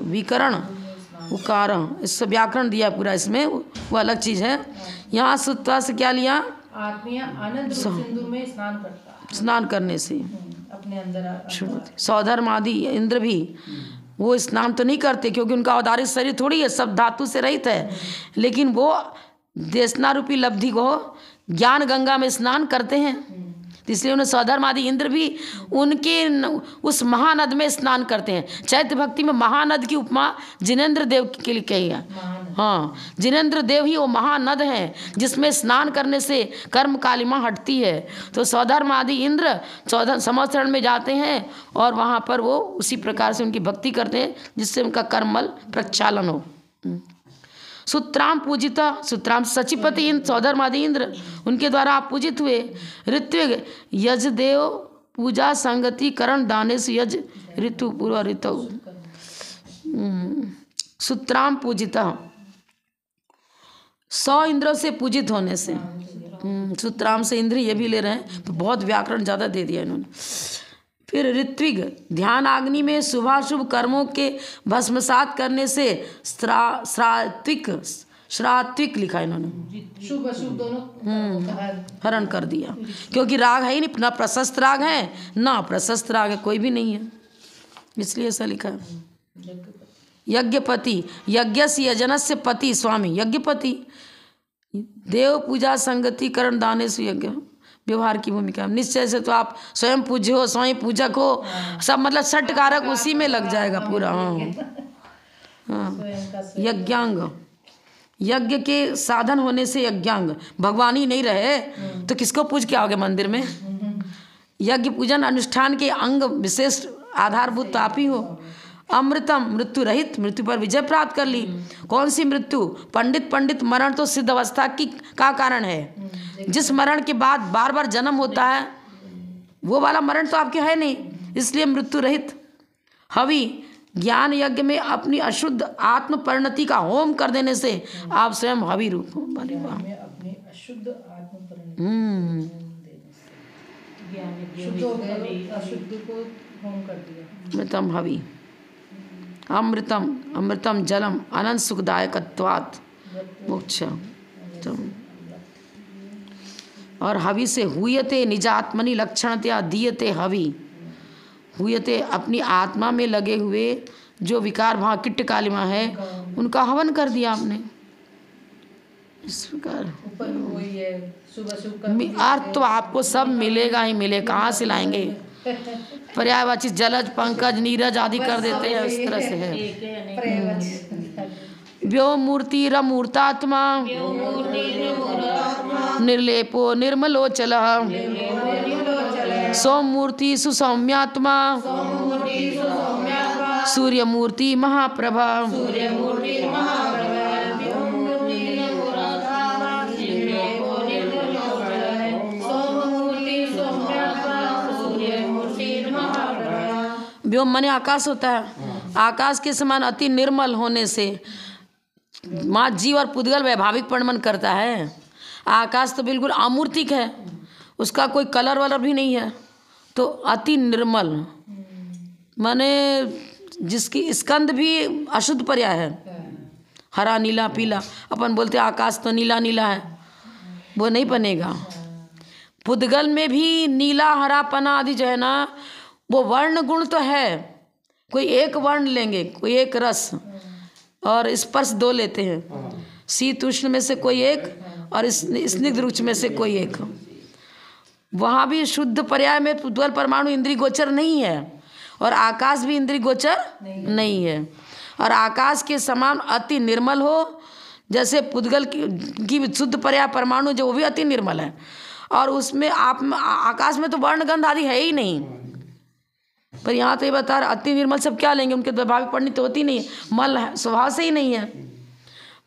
विकरण उकार, इससे व्याकरण दिया पूरा, इसमें वो अलग चीज़ है। यहाँ सुत्वा से क्या लिया? आत्मीय आनंद सिंधु में स्नान करता, स्नान करने से अपने अंदर। सौधर्म आदि इंद्र भी वो स्नान तो नहीं करते, क्योंकि उनका अवधारित शरीर थोड़ी है, सब धातु से रहित है। लेकिन वो देशना रूपी लब्धि को ज्ञान गंगा में स्नान करते हैं, इसलिए उन्हें सौधर्म आदि इंद्र भी उनके उस महानद में स्नान करते हैं। चैत्य भक्ति में महानद की उपमा जिनेंद्र देव के लिए कही है। हाँ, जिनेंद्र देव ही वो महानद हैं जिसमें स्नान करने से कर्म कालिमा हटती है। तो सौधर्म आदि इंद्र संवत्सरण में जाते हैं और वहाँ पर वो उसी प्रकार से उनकी भक्ति करते हैं जिससे उनका कर्मल प्रक्षालन हो। सुत्राम पूजिता, सुत्राम सचिपति इंद्र, सौधर्मादि इंद्र, उनके द्वारा आप पूजित हुए। ऋत्विग यजदेव पूजा संगति करण दाने से यज ऋतु पूर्व ऋतु। सुत्राम पूजिता, 100 इंद्रों से पूजित होने से। सुत्राम से इंद्र ये भी ले रहे हैं, तो बहुत व्याकरण ज़्यादा दे दिया इन्होंने। फिर ऋत्विग ध्यान अग्नि में शुभाशुभ कर्मों के भस्मसात करने से श्रात्विक लिखा इन्होंने, शुभ अशुभ दोनों हरण कर दिया, क्योंकि राग है ही नहीं, ना प्रशस्त राग है ना प्रशस्त राग है, कोई भी नहीं है, इसलिए ऐसा लिखा है। यज्ञपति, यज्ञस्य यजनस्य पति स्वामी, यज्ञपति देव पूजा संगति करण दाने से यज्ञ व्यवहार की भूमिका। निश्चय से तो आप स्वयं पूज्य हो, स्वयं पूजक हो, सब मतलब षट कारक उसी में लग जाएगा पूरा। हाँ, यज्ञांग, यज्ञ के साधन होने से यज्ञांग, भगवान ही नहीं रहे तो किसको पूज के आओगे मंदिर में? यज्ञ पूजन अनुष्ठान के अंग विशेष आधारभूत आप ही हो। अमृतम, मृत्यु रहित, मृत्यु पर विजय प्राप्त कर ली। कौन सी मृत्यु? पंडित मरण तो सिद्ध अवस्था का कारण है। जिस मरण के बाद बार बार जन्म होता है वो वाला मरण तो आपके है नहीं, इसलिए मृत्यु रहित। हवि, ज्ञान यज्ञ में अपनी अशुद्ध आत्म परिणति का होम कर देने से आप स्वयं हवि रूप हो। अपनी अशुद्ध आत्म परिणति हम्म। देने से शुद्ध हो गए, अशुद्ध को होम कर दिया। अमृतम हवि, अमृतम अमृतम जलम अनंत सुखदायकत्वात् मोक्ष। और हवि से हुयते निजात्मनि लक्षणतया दीयते हवि, हुयते अपनी आत्मा में लगे हुए जो विकार भाव किट्ट कालिमा है उनका हवन कर दिया आपने। इस प्रकार ऊपर वही है, सुबह सुबह अर्थ तो आपको सब मिलेगा ही मिले, कहाँ से लाएंगे। पर्यायवाची जलज पंकज नीरज आदि कर देते हैं, इस तरह से है। व्योम मूर्ति रमूर्तात्मा निर्लेपो निर्मलोचल सोम मूर्ति सुसौम्यात्मा सूर्य मूर्ति महाप्रभा व्योम माने आकाश होता है। आकाश के समान अति निर्मल होने से माँ जीव और पुद्गल वैभाविक परिणमन करता है। आकाश तो बिल्कुल अमूर्तिक है, उसका कोई कलर वलर भी नहीं है, तो अति निर्मल माने जिसकी स्कंद भी अशुद्ध पर्याय है। हरा नीला पीला अपन बोलते आकाश तो नीला नीला है, वो नहीं बनेगा। पुद्गल में भी नीला हरापना आदि जो है ना, वो वर्ण गुण तो है। कोई एक वर्ण लेंगे, कोई एक रस और स्पर्श दो लेते हैं, शीत उष्ण में से कोई एक और स्निग्ध रुच में से कोई एक। वहाँ भी शुद्ध पर्याय में पुद्गल परमाणु इंद्रिय गोचर नहीं है और आकाश भी इंद्रिय गोचर नहीं है। और आकाश के समान अति निर्मल हो, जैसे पुद्गल की शुद्ध पर्याय परमाणु जो वो भी अति निर्मल है, और उसमें आप आकाश में तो वर्णगंध आदि है ही नहीं। पर यहाँ तो ये बता रहा अति निर्मल सब क्या लेंगे, उनके वैभाविक पढ़नी तो होती नहीं है, मल है, स्वभाव से ही नहीं है।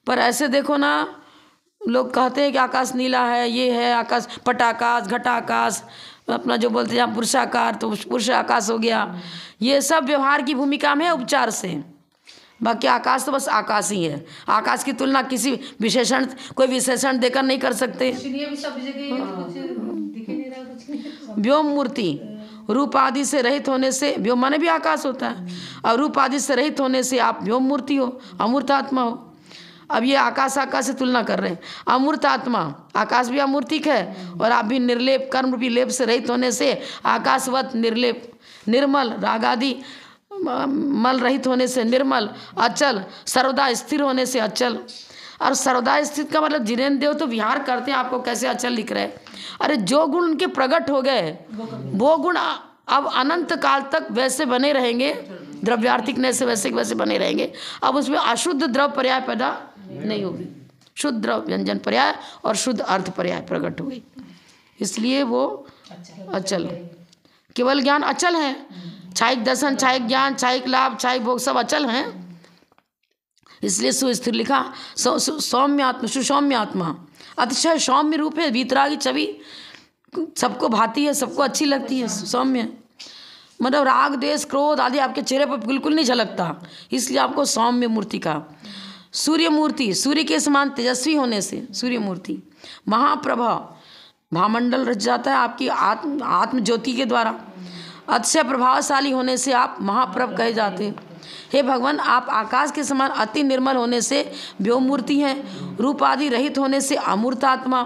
पर ऐसे देखो ना, लोग कहते हैं कि आकाश नीला है, ये है आकाश, पटाकाश घटाकाश, अपना जो बोलते हैं यहाँ पुरुषाकार तो पुरुष आकाश हो गया। ये सब व्यवहार की भूमिका में है, उपचार से। बाकी आकाश तो बस आकाश ही है। आकाश की तुलना किसी विशेषण, कोई विशेषण देकर नहीं कर सकते। व्योम मूर्ति रूप आदि से रहित होने से, व्योम माने भी आकाश होता है, और रूप आदि से रहित होने से आप व्योम मूर्ति हो, अमूर्त आत्मा हो। अब ये आकाश आकाश से तुलना कर रहे हैं। अमूर्त आत्मा, आकाश भी अमूर्तिक है और आप भी निर्लेप कर्म रूपी लेप से रहित होने से आकाशवत निर्लेप, निर्मल राग आदि मल रहित होने से निर्मल, अचल सर्वदा स्थिर होने से अचल। और सर्वदा स्थित का मतलब जिनेन्द्र देव तो विहार करते हैं, आपको कैसे अचल लिख रहे हैं। अरे जो गुण उनके प्रकट हो गए वो गुण अब अनंत काल तक वैसे बने रहेंगे, द्रव्यार्थिकने से वैसे वैसे बने रहेंगे। अब उसमें अशुद्ध द्रव पर्याय पैदा नहीं होगी, शुद्ध द्रव व्यंजन पर्याय और शुद्ध अर्थ पर्याय प्रकट हुई, इसलिए वो अचल। केवल ज्ञान अचल है, छायिक दर्शन, छायिक ज्ञान, छायिक लाभ, छायिक भोग सब अचल हैं। इसलिए सुस्थिर लिखा सौम्य आत्मा, सुसौम्य आत्मा अतिशय सौम्य रूप है, वीतरागी छवि सबको भाती है, सबको अच्छी लगती है। सौम्य मतलब राग द्वेष क्रोध आदि आपके चेहरे पर बिल्कुल नहीं झलकता, इसलिए आपको सौम्य मूर्ति का। सूर्य मूर्ति, सूर्य के समान तेजस्वी होने से सूर्य मूर्ति। महाप्रभा, भामंडल रच जाता है आपकी आत्म ज्योति के द्वारा। अतिशय प्रभावशाली होने से आप महाप्रभ कहे जाते हैं। हे भगवान, आप आकाश के समान अति निर्मल होने से व्योम मूर्ति हैं, रूप आदि रहित होने से अमूर्त आत्मा,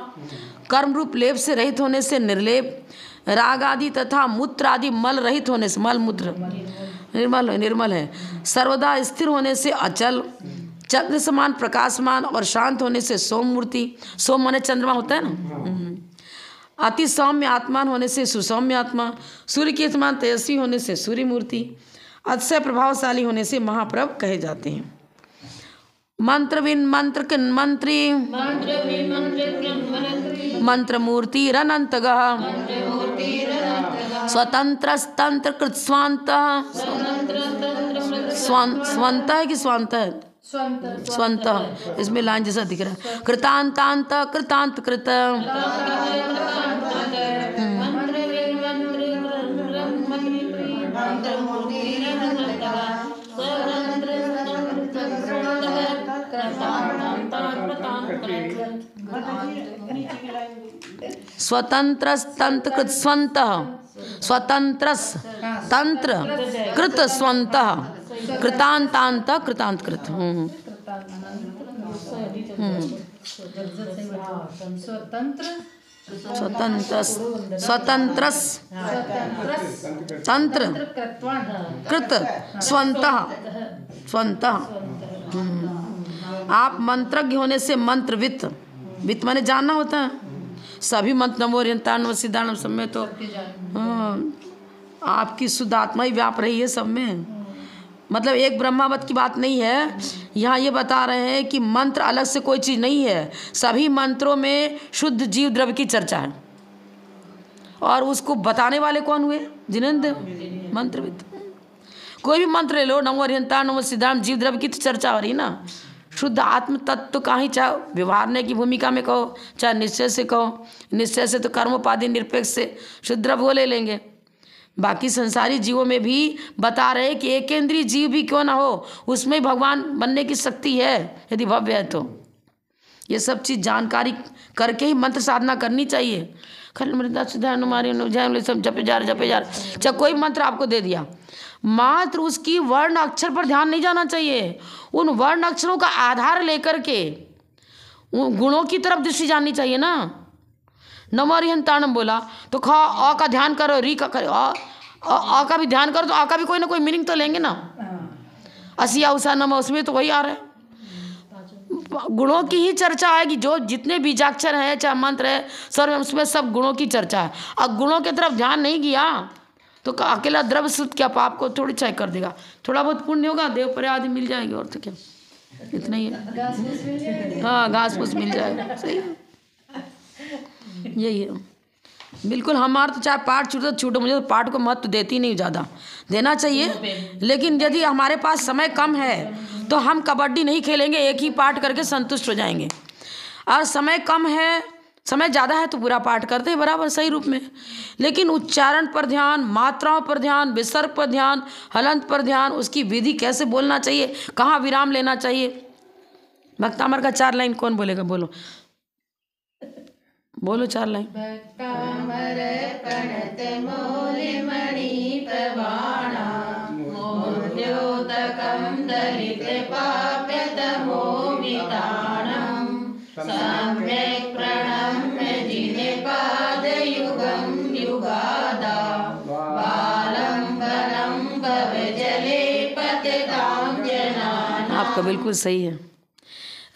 कर्म रूप लेप से रहित होने से निर्लेप, राग आदि तथा मूत्र आदि मल रहित होने से मल मूत्र निर्मल है, सर्वदा स्थिर होने से अचल, चंद्र समान प्रकाशमान और शांत होने से सोम मूर्ति। सोम माने चंद्रमा होता है ना। अति सौम्य आत्मान होने से सुसौम्य आत्मा, सूर्य के समान तेजस्वी होने से सूर्य मूर्ति, अतिशय प्रभावशाली होने से महाप्रभ कहे जाते हैं। मंत्रविन मंत्र किन मंत्री, मंत्र मूर्ति रनंतगः, स्वतंत्र तंत्र कृत स्वांत, स्वंत है कि स्वांत है, स्वंत, इसमें लाइन जैसा दिख रहा है। कृतांतांत कृतांत कृत, नीचे की लाइन स्वतंत्र तंत्र कृत स्वंतः, स्वतंत्र तंत्र कृत स्वंतः, कृतांतांत कृतांत कृत। स्वतंत्र स्वतंत्र तंत्र कृत स्वंतः, स्वंतः। आप मंत्रज्ञ होने से मंत्रवित्त, वित्त माने जानना होता है। सभी मंत्र नमो ओरियंतान सिद्धांत सब में तो आपकी शुद्ध आत्मा ही व्याप रही है सब में। मतलब एक ब्रह्मावत की बात नहीं है, यहाँ ये बता रहे हैं कि मंत्र अलग से कोई चीज़ नहीं है। सभी मंत्रों में शुद्ध जीव द्रव्य की चर्चा है। और उसको बताने वाले कौन हुए? जिनेंद्र मंत्रविद। कोई भी मंत्र ले लो, नमो ओरियंतान नमो सिद्धांत, जीव द्रव्य की तो चर्चा हो रही ना। शुद्ध आत्म तत्व का ही, चाहे व्यवहारने की भूमिका में कहो, चाहे निश्चय से कहो। निश्चय से तो कर्मोपाधि निरपेक्ष से शुद्ध द्रव्य वो ले लेंगे। बाकी संसारी जीवों में भी बता रहे कि एकेंद्रीय जीव भी क्यों ना हो, उसमें भगवान बनने की शक्ति है यदि भव्य है तो। ये सब चीज़ जानकारी करके ही मंत्र साधना करनी चाहिए। खल मृदा सुधार हमारे सब जपे जा रहे। चाहे कोई मंत्र आपको दे दिया, मात्र उसकी वर्ण अक्षर पर ध्यान नहीं जाना चाहिए। उन वर्ण अक्षरों का आधार लेकर के उन गुणों की तरफ दृष्टि जाननी चाहिए ना। नमो ओरियंताणम बोला तो ख अ का ध्यान करो, री का करो, अ का भी ध्यान करो तो अ का भी कोई ना कोई मीनिंग तो लेंगे ना। असिया उषा नमो, उसमें तो वही आ रहा है। गुणों की ही चर्चा आएगी। जो जितने बीजाक्षर हैं चाहे मंत्र है सर्व, उसमें सब गुणों की चर्चा है। अब गुणों की तरफ ध्यान नहीं किया तो अकेला द्रव्य शुद्ध क्या पाप को थोड़ी चाय कर देगा। थोड़ा बहुत पुण्य होगा, देव पर आदि मिल जाएंगे, और तो क्या, इतना ही है। हाँ, घास फूस मिल जाएगा, सही है, यही है बिल्कुल। हमारा तो चाहे पाठ छूटो तो छूटो, मुझे तो पाठ को महत्व देती नहीं, ज़्यादा देना चाहिए। लेकिन यदि हमारे पास समय कम है तो हम कबड्डी नहीं खेलेंगे, एक ही पाठ करके संतुष्ट हो जाएंगे। और समय कम है, समय ज़्यादा है तो पूरा पाठ करते हैं बराबर सही रूप में। लेकिन उच्चारण पर ध्यान, मात्राओं पर ध्यान, विसर्ग पर ध्यान, हलंत पर ध्यान, उसकी विधि कैसे बोलना चाहिए, कहाँ विराम लेना चाहिए। भक्तामर का 4 लाइन कौन बोलेगा? बोलो बोलो 4 लाइन। भक्तामर प्रणत मौलि मणि प्रवाणा, मौल्योदकं दलित पाप्यतमो विताणं, सम्यक् प्रणम्य जिने पादयुगं युगादा, बालं वनं भवजले पतितां जनानां। आपका बिल्कुल सही है।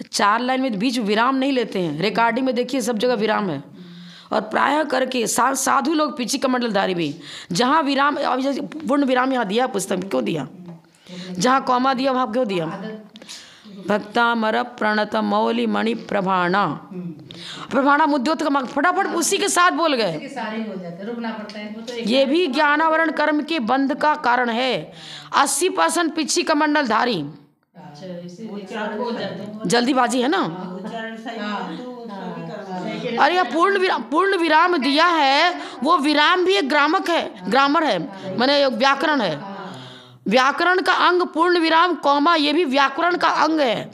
4 लाइन में बीच विराम नहीं लेते हैं। रिकॉर्डिंग में देखिए सब जगह विराम है। और प्रायः करके साधु लोग पीछे कमंडलधारी भी, जहाँ विराम, अभी जैसे पूर्ण विराम यहाँ दिया पुस्तक में, क्यों दिया? जहाँ कॉमा दिया वहाँ क्यों दिया? भक्तामर प्रणत मौलि मणि प्रभाणा, प्रभाणा मुद्योत का फटाफट उसी के साथ बोल गए। सारे हो जाते, रुकना पड़ता है वो तो। ये भी ज्ञानावरण कर्म के बंध का कारण है। 80% पीछी कमंडलधारी जल्दीबाजी है ना। अरे यह पूर्ण विराम दिया है, वो विराम भी एक ग्रामर है, माने व्याकरण है। व्याकरण का अंग पूर्ण विराम कॉमा, ये भी व्याकरण का अंग है।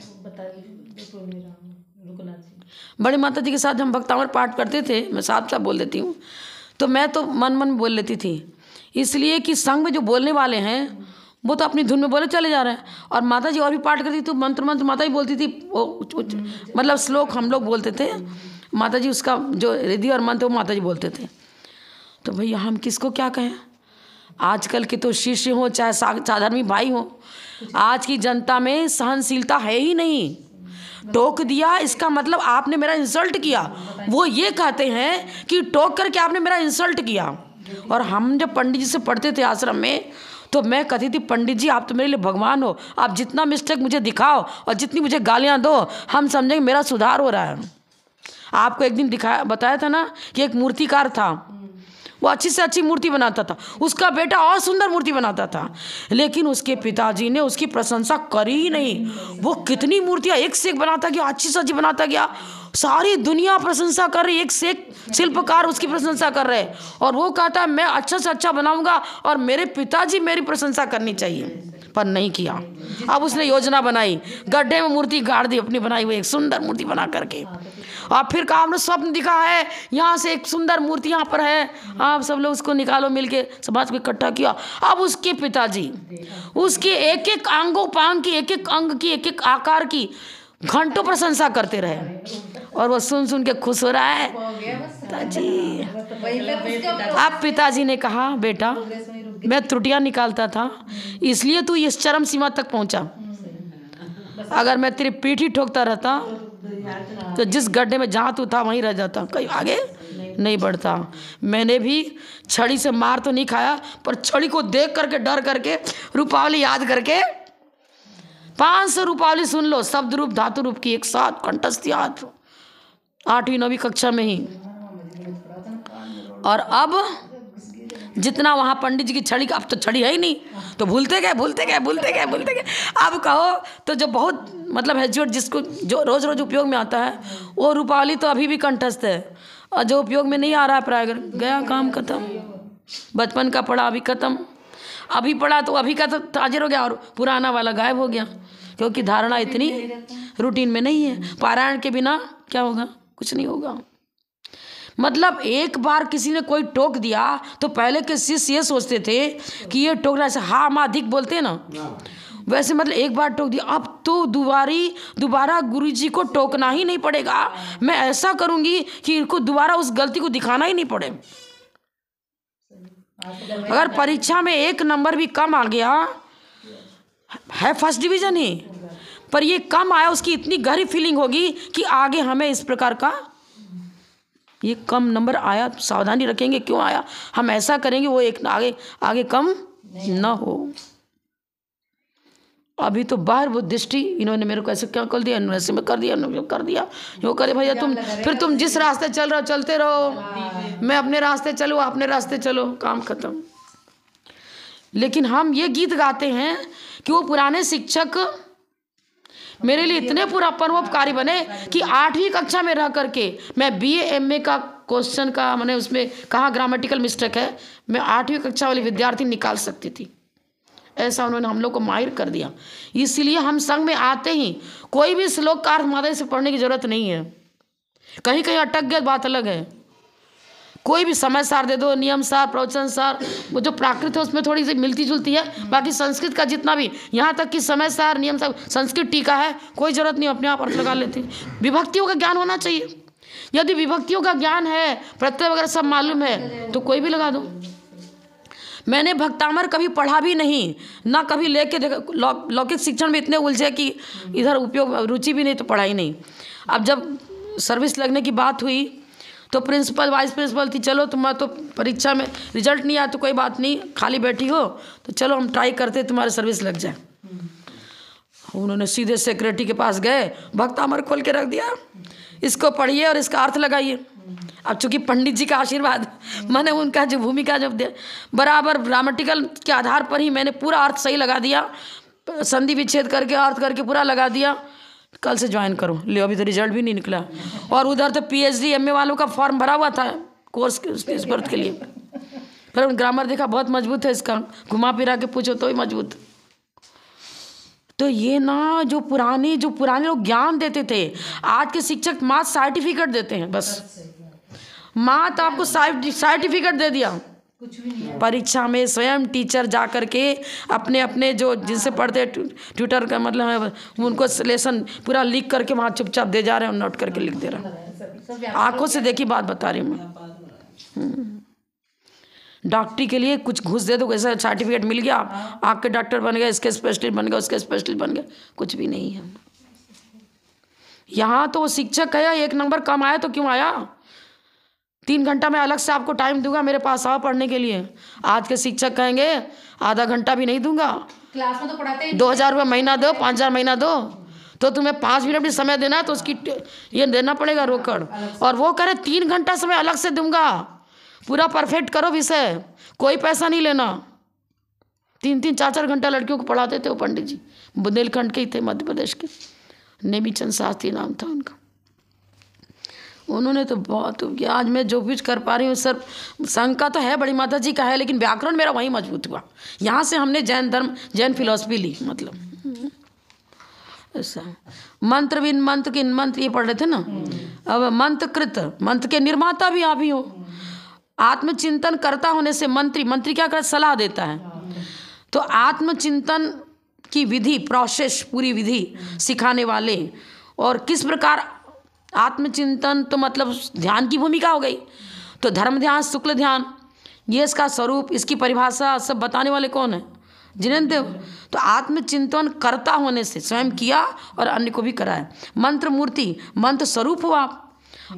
बड़ी माता जी के साथ हम भक्तामर पाठ करते थे, मैं साफ साफ बोल देती हूँ, तो मैं तो मन बोल लेती थी, इसलिए कि संग में जो बोलने वाले हैं वो तो अपनी धुन में बोले चले जा रहे हैं। और माता जी और भी पाठ करती थी, मंत्र माता जी बोलती थी, मतलब श्लोक हम लोग बोलते थे, माता जी उसका जो रिद्धि और मंत्र वो माता जी बोलते थे। तो भैया हम किसको क्या कहें? आजकल के तो शिष्य हो चाहे साधारण भाई हो, आज की जनता में सहनशीलता है ही नहीं। टोक दिया इसका मतलब आपने मेरा इंसल्ट किया। वो ये कहते हैं कि टोक करके आपने मेरा इंसल्ट किया। और हम जब पंडित जी से पढ़ते थे आश्रम में, तो मैं कहती थी पंडित जी आप तो मेरे लिए भगवान हो, आप जितना मिस्टेक मुझे दिखाओ और जितनी मुझे गालियाँ दो, हम समझेंगे मेरा सुधार हो रहा है। आपको एक दिन बताया था ना कि एक मूर्तिकार था, वो अच्छी से अच्छी मूर्ति बनाता था, उसका बेटा और सुंदर मूर्ति बनाता था, लेकिन उसके पिताजी ने उसकी प्रशंसा करी ही नहीं। वो कितनी मूर्तियाँ एक से एक बनाता गया, अच्छी से अच्छी बनाता गया, सारी दुनिया प्रशंसा कर रही, एक से एक शिल्पकार उसकी प्रशंसा कर रहे, और वो कहता है मैं अच्छा से अच्छा बनाऊंगा और मेरे पिताजी मेरी प्रशंसा करनी चाहिए। पर नहीं किया। अब उसने योजना बनाई, गड्ढे में मूर्ति गाड़ दी अपनी बनाई हुई एक सुंदर मूर्ति बना करके, और फिर कहा हमने स्वप्न दिखा है यहाँ से एक सुंदर मूर्ति यहाँ पर है, आप सब लोग उसको निकालो मिलके, समाज को इकट्ठा किया। अब उसके पिताजी उसके एक एक अंगोपांग की, एक एक अंग की, एक एक आकार की घंटों प्रशंसा करते रहे, और वो सुन सुन के खुश हो रहा है पिताजी। अब पिताजी ने कहा बेटा मैं त्रुटियां निकालता था इसलिए तू इस चरम सीमा तक पहुंचा, अगर मैं तेरी पीठी ठोकता रहता तो जिस गड्ढे में जहाँ तू था वहीं रह जाता, कहीं आगे नहीं बढ़ता। मैंने भी छड़ी से मार तो नहीं खाया, पर छड़ी को देख करके डर करके रूपावली याद करके 500 रूपावली सुन लो, शब्द रूप धातु रूप की एक साथ कंठस्थ याद, 8वीं 9वीं कक्षा में ही। और अब जितना वहाँ पंडित जी की छड़ी का, अब तो छड़ी है ही नहीं, तो भूलते गए। अब कहो तो जो बहुत मतलब है जिसको जो रोज़ रोज़ उपयोग में आता है वो रूपावली तो अभी भी कंठस्थ है, और जो उपयोग में नहीं आ रहा है प्राय गया काम खत्म। बचपन का पढ़ा अभी खत्म, अभी पढ़ा तो अभी का तो ताजिर हो गया, और पुराना वाला गायब हो गया, क्योंकि धारणा इतनी रूटीन में नहीं है। पारायण के बिना क्या होगा, कुछ नहीं होगा। मतलब एक बार किसी ने कोई टोक दिया तो पहले के शिष्य ये सोचते थे कि ये टोक रहा, ऐसे हाँ माँ अधिक बोलते हैं ना, वैसे मतलब एक बार टोक दिया, अब तो दोबारा गुरुजी को टोकना ही नहीं पड़ेगा। मैं ऐसा करूँगी कि इनको दोबारा उस गलती को दिखाना ही नहीं पड़े। अगर परीक्षा में 1 नंबर भी कम आ गया है, फर्स्ट डिवीजन ही, पर ये कम आया, उसकी इतनी गहरी फीलिंग होगी कि आगे हमें इस प्रकार का ये कम नंबर आया, सावधानी रखेंगे क्यों आया, हम ऐसा करेंगे वो एक आगे कम ना हो। अभी तो बाहर वो दृष्टि इन्होंने मेरे को ऐसे क्या कर दिया, ऐसे में कर दिया यो करे भैया, तुम जिस रास्ते चल रहे हो चलते रहो, मैं अपने रास्ते चलो, अपने रास्ते चलो, काम खत्म। लेकिन हम ये गीत गाते हैं कि वो पुराने शिक्षक मेरे लिए इतने पूरा परोपकारी बने कि 8वीं कक्षा में रह करके मैं BA MA का क्वेश्चन का मैंने उसमें कहाँ ग्रामेटिकल मिस्टेक है, मैं 8वीं कक्षा वाली विद्यार्थी निकाल सकती थी। ऐसा उन्होंने हम लोग को माहिर कर दिया। इसलिए हम संघ में आते ही कोई भी श्लोक का अर्थ मादे से पढ़ने की जरूरत नहीं है, कहीं कहीं अटक गए बात अलग है। कोई भी समय सार दे दो, नियम सार, प्रवचन सार, वो जो प्राकृत है उसमें थोड़ी सी मिलती जुलती है, बाकी संस्कृत का जितना भी, यहाँ तक कि समय सार, नियम सार, संस्कृत टीका है, कोई जरूरत नहीं, अपने आप अर्थ लगा लेते हैं। विभक्तियों का ज्ञान होना चाहिए। यदि विभक्तियों का ज्ञान है, प्रत्यय वगैरह सब मालूम है, तो कोई भी लगा दो। मैंने भक्तामर कभी पढ़ा भी नहीं, ना कभी लेके देखा, लौकिक शिक्षण में इतने उलझे कि इधर उपयोग रुचि भी नहीं, तो पढ़ाई नहीं। अब जब सर्विस लगने की बात हुई तो प्रिंसिपल वाइस प्रिंसिपल थी, चलो तुम तो परीक्षा में रिजल्ट नहीं आया तो कोई बात नहीं, खाली बैठी हो तो चलो हम ट्राई करते तुम्हारे सर्विस लग जाए। उन्होंने सीधे सेक्रेटरी के पास गए, भक्तामर खोल के रख दिया, इसको पढ़िए और इसका अर्थ लगाइए। अब चूंकि पंडित जी का आशीर्वाद, मैंने उनका जो भूमिका जब दे बराबर ग्रामेटिकल के आधार पर ही मैंने पूरा अर्थ सही लगा दिया, संधि विच्छेद करके अर्थ करके पूरा लगा दिया। कल से ज्वाइन करो, ले अभी तो रिजल्ट भी नहीं निकला। और उधर तो PhD MA वालों का फॉर्म भरा हुआ था कोर्स इस बर्थ के लिए, फिर ग्रामर देखा बहुत मजबूत है इसका, घुमा फिरा के पूछो तो ही मजबूत। तो ये ना जो पुराने लोग ज्ञान देते थे, आज के शिक्षक मात्र सर्टिफिकेट देते हैं, बस मात्र आपको सर्टिफिकेट दे दिया। परीक्षा में स्वयं टीचर जा कर के अपने जो जिनसे पढ़ते ट्यूटर का मतलब है उनको लेसन पूरा लिख करके वहाँ चुपचाप दे जा रहे हैं और नोट करके लिख दे रहे हैं। आंखों से देखी बात बता रही हूँ मैं। डॉक्टरी के लिए कुछ घूस दे दो, ऐसा सर्टिफिकेट मिल गया, आँख के डॉक्टर बन गए, इसके स्पेशलिस्ट बन गए, उसके स्पेशलिस्ट बन गए, कुछ भी नहीं है। यहाँ तो वो शिक्षक है, 1 नंबर कम आया तो क्यों आया, 3 घंटा मैं अलग से आपको टाइम दूंगा, मेरे पास आओ पढ़ने के लिए। आज के शिक्षक कहेंगे आधा घंटा भी नहीं दूंगा, क्लास में तो पढ़ाते हैं, 2000 रुपये महीना दो, 5000 महीना दो, तो तुम्हें 5 मिनट भी समय देना है तो उसकी ये देना पड़ेगा रोकड़। और वो कह रहे 3 घंटा समय अलग से दूंगा, पूरा परफेक्ट करो विषय, कोई पैसा नहीं लेना। 3-3, 4-4 घंटा लड़कियों को पढ़ाते थे वो पंडित जी, बुंदेलखंड के ही थे, मध्य प्रदेश के, नेमीचंद शास्त्री नाम था उनका। उन्होंने तो बहुत किया। आज मैं जो कुछ कर पा रही हूँ सर, शंका तो है बड़ी माता जी का है, लेकिन व्याकरण मेरा वहीं मजबूत हुआ। यहाँ से हमने जैन धर्म, जैन फिलॉसफी ली, मतलब ऐसा। मंत्र बिन मंत्र किन मंत्र, ये पढ़ रहे थे ना। अब मंत्रकृत, मंत्र के निर्माता भी आप ही हो। आत्मचिंतन करता होने से मंत्री, मंत्री क्या कर सलाह देता है, तो आत्मचिंतन की विधि, प्रोसेस, पूरी विधि सिखाने वाले। और किस प्रकार आत्मचिंतन, तो मतलब ध्यान की भूमिका हो गई। तो धर्म ध्यान, शुक्ल ध्यान, ये इसका स्वरूप, इसकी परिभाषा सब बताने वाले कौन है? जिनेंद्र देव। तो आत्मचिंतन करता होने से स्वयं किया और अन्य को भी कराया। मंत्र मूर्ति, मंत्र स्वरूप हुआ।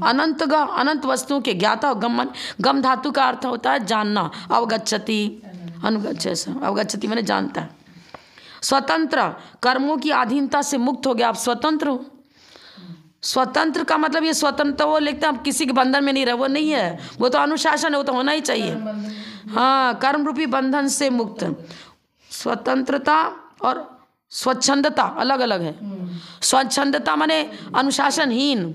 अनंत ग, अनंत वस्तुओं के ज्ञाता। गमन, गम धातु का अर्थ होता है जानना। अवगच्छति, अनुगच्छ, अवगच्छति मैंने जानता है। स्वतंत्र, कर्मों की अधीनता से मुक्त हो गया, आप स्वतंत्र हो। स्वतंत्र का मतलब ये स्वतंत्र वो लिखते हैं, आप किसी के बंधन में नहीं रहे, वो नहीं है, वो तो अनुशासन है, वो तो होना ही चाहिए। हाँ, कर्म रूपी बंधन से मुक्त। स्वतंत्रता और स्वच्छंदता अलग अलग है। स्वच्छंदता माने अनुशासनहीन,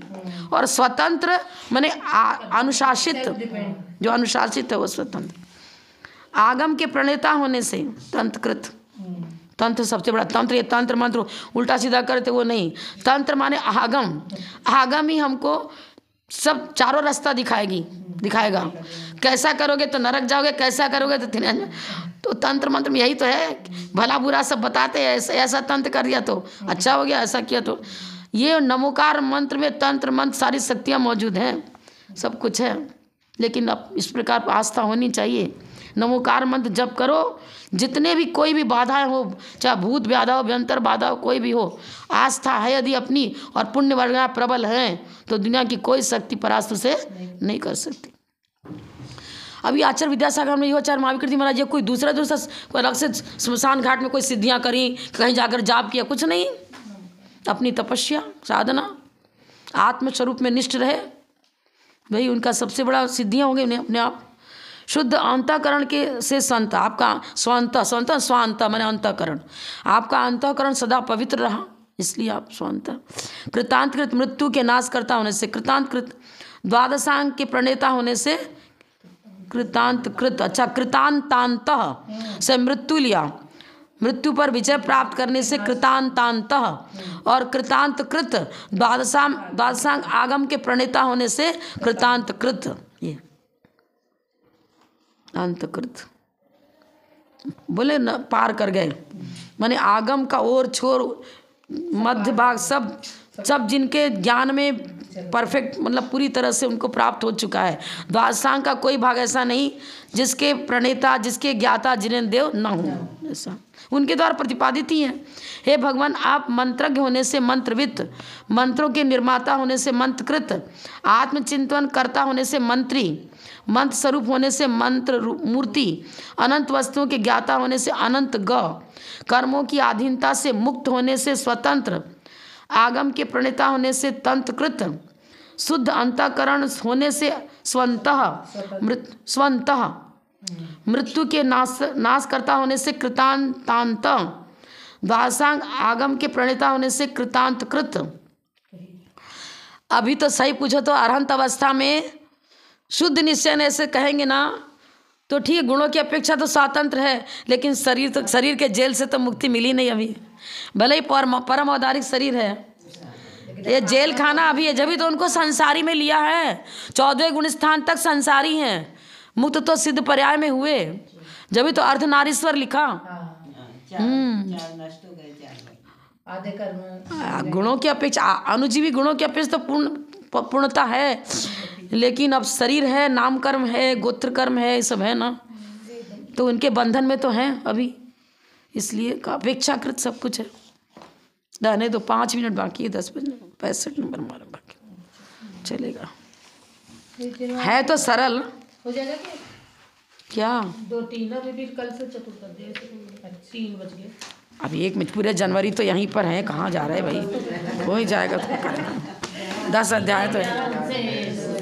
और स्वतंत्र माने अनुशासित, जो अनुशासित है वो स्वतंत्र। आगम के प्रणेता होने से तंत्रकृत, तंत्र सबसे बड़ा, तंत्र ये तंत्र मंत्र उल्टा सीधा करते वो नहीं। तंत्र माने आगम, आगम ही हमको सब चारों रास्ता दिखाएगा। कैसा करोगे तो नरक जाओगे, कैसा करोगे तो तंत्र मंत्र में यही तो है, भला बुरा सब बताते हैं। ऐसा तंत्र कर दिया तो अच्छा हो गया, ऐसा किया तो। ये नमोकार मंत्र में तंत्र मंत्र सारी शक्तियाँ मौजूद हैं, सब कुछ है। लेकिन अब इस प्रकार आस्था होनी चाहिए। नमोकार मंत्र जप करो, जितने भी कोई भी बाधाएं हो, चाहे भूत बाधा हो, व्यंतर बाधा हो, कोई भी हो, आस्था है यदि अपनी और पुण्य वर्गना प्रबल है, तो दुनिया की कोई शक्ति परास्त से नहीं कर सकती। अभी आचार्य विद्यासागर हमने योगाचार्य महावीर महाराज जी कोई दूसरा कोई अलग से स्मशान घाट में कोई सिद्धियाँ करी, कहीं जाकर जाप किया, कुछ नहीं। अपनी तपस्या साधना, आत्मस्वरूप में निष्ठ रहे, वही उनका सबसे बड़ा सिद्धियाँ हो गई उन्हें अपने आप। शुद्ध अंतःकरण के से संत, आपका स्वांत माने अंतःकरण, आपका अंतःकरण सदा पवित्र रहा, इसलिए आप स्वांत। कृतांतकृत, मृत्यु के नाश करता होने से कृतांतकृत। द्वादशांग के प्रणेता होने से कृतांतकृत। अच्छा, कृतांतांत से मृत्यु लिया, मृत्यु पर विजय प्राप्त करने से कृतांतांत। और कृतांतकृत द्वादशांग आगम के प्रणेता होने से कृतांतकृत। ये अंतकृत बोले न, पार कर गए, माने आगम का ओर छोर मध्य भाग सब जिनके ज्ञान में परफेक्ट, मतलब पूरी तरह से उनको प्राप्त हो चुका है। द्वादशांग का कोई भाग ऐसा नहीं जिसके प्रणेता, जिसके ज्ञाता जिनेंद्र देव न हो, ऐसा उनके द्वारा प्रतिपादित ही हैं। हे भगवान, आप मंत्रज्ञ होने से मंत्रविद, मंत्रों के निर्माता होने से मंत्रकृत, आत्मचिंतन करता होने से मंत्री, मंत्र स्वरूप होने से मंत्र मूर्ति, अनंत वस्तुओं के ज्ञाता होने से अनंत ग, कर्मों की अधीनता से मुक्त होने से स्वतंत्र, आगम के प्रणेता होने से तंत्रकृत, शुद्ध अंतःकरण होने से स्वंतः, मृत्यु के नाश करता होने से कृतांतांत, द्वादशांग आगम के प्रणेता होने से कृतांतकृत। अभी तो सही पूछो तो अरहंत अवस्था में शुद्ध निश्चय ऐसे कहेंगे ना तो ठीक, गुणों की अपेक्षा तो स्वतंत्र है, लेकिन शरीर के जेल से तो मुक्ति मिली नहीं अभी। भले ही परम औदारिक शरीर है, ये जेल खाना अभी है, जब भी तो उनको संसारी में लिया है। 14वें गुण स्थान तक संसारी हैं, मुक्त तो सिद्ध पर्याय में हुए, जब भी तो अर्धनारीश्वर लिखा। आधे कर्म गुणों की अपेक्षा, अनुजीवी गुणों की अपेक्षा तो पूर्णता है, लेकिन अब शरीर है, नाम कर्म है, गोत्र कर्म है, ये सब है ना, तो उनके बंधन में तो हैं अभी, इसलिए अपेक्षाकृत सब कुछ है। रहने दो, 5 मिनट बाकी है, 10 मिनट 65 नंबर हमारा बाकी चलेगा। है तो सरल हो जाएगा क्या? 2-3 अभी भी कल से चतुर्थी 3 बज गए। अभी 1 मिनट, पूरे जनवरी तो यहीं पर है, कहाँ जा रहे हैं भाई, हो ही जाएगा तो 10 अध्याय तो है।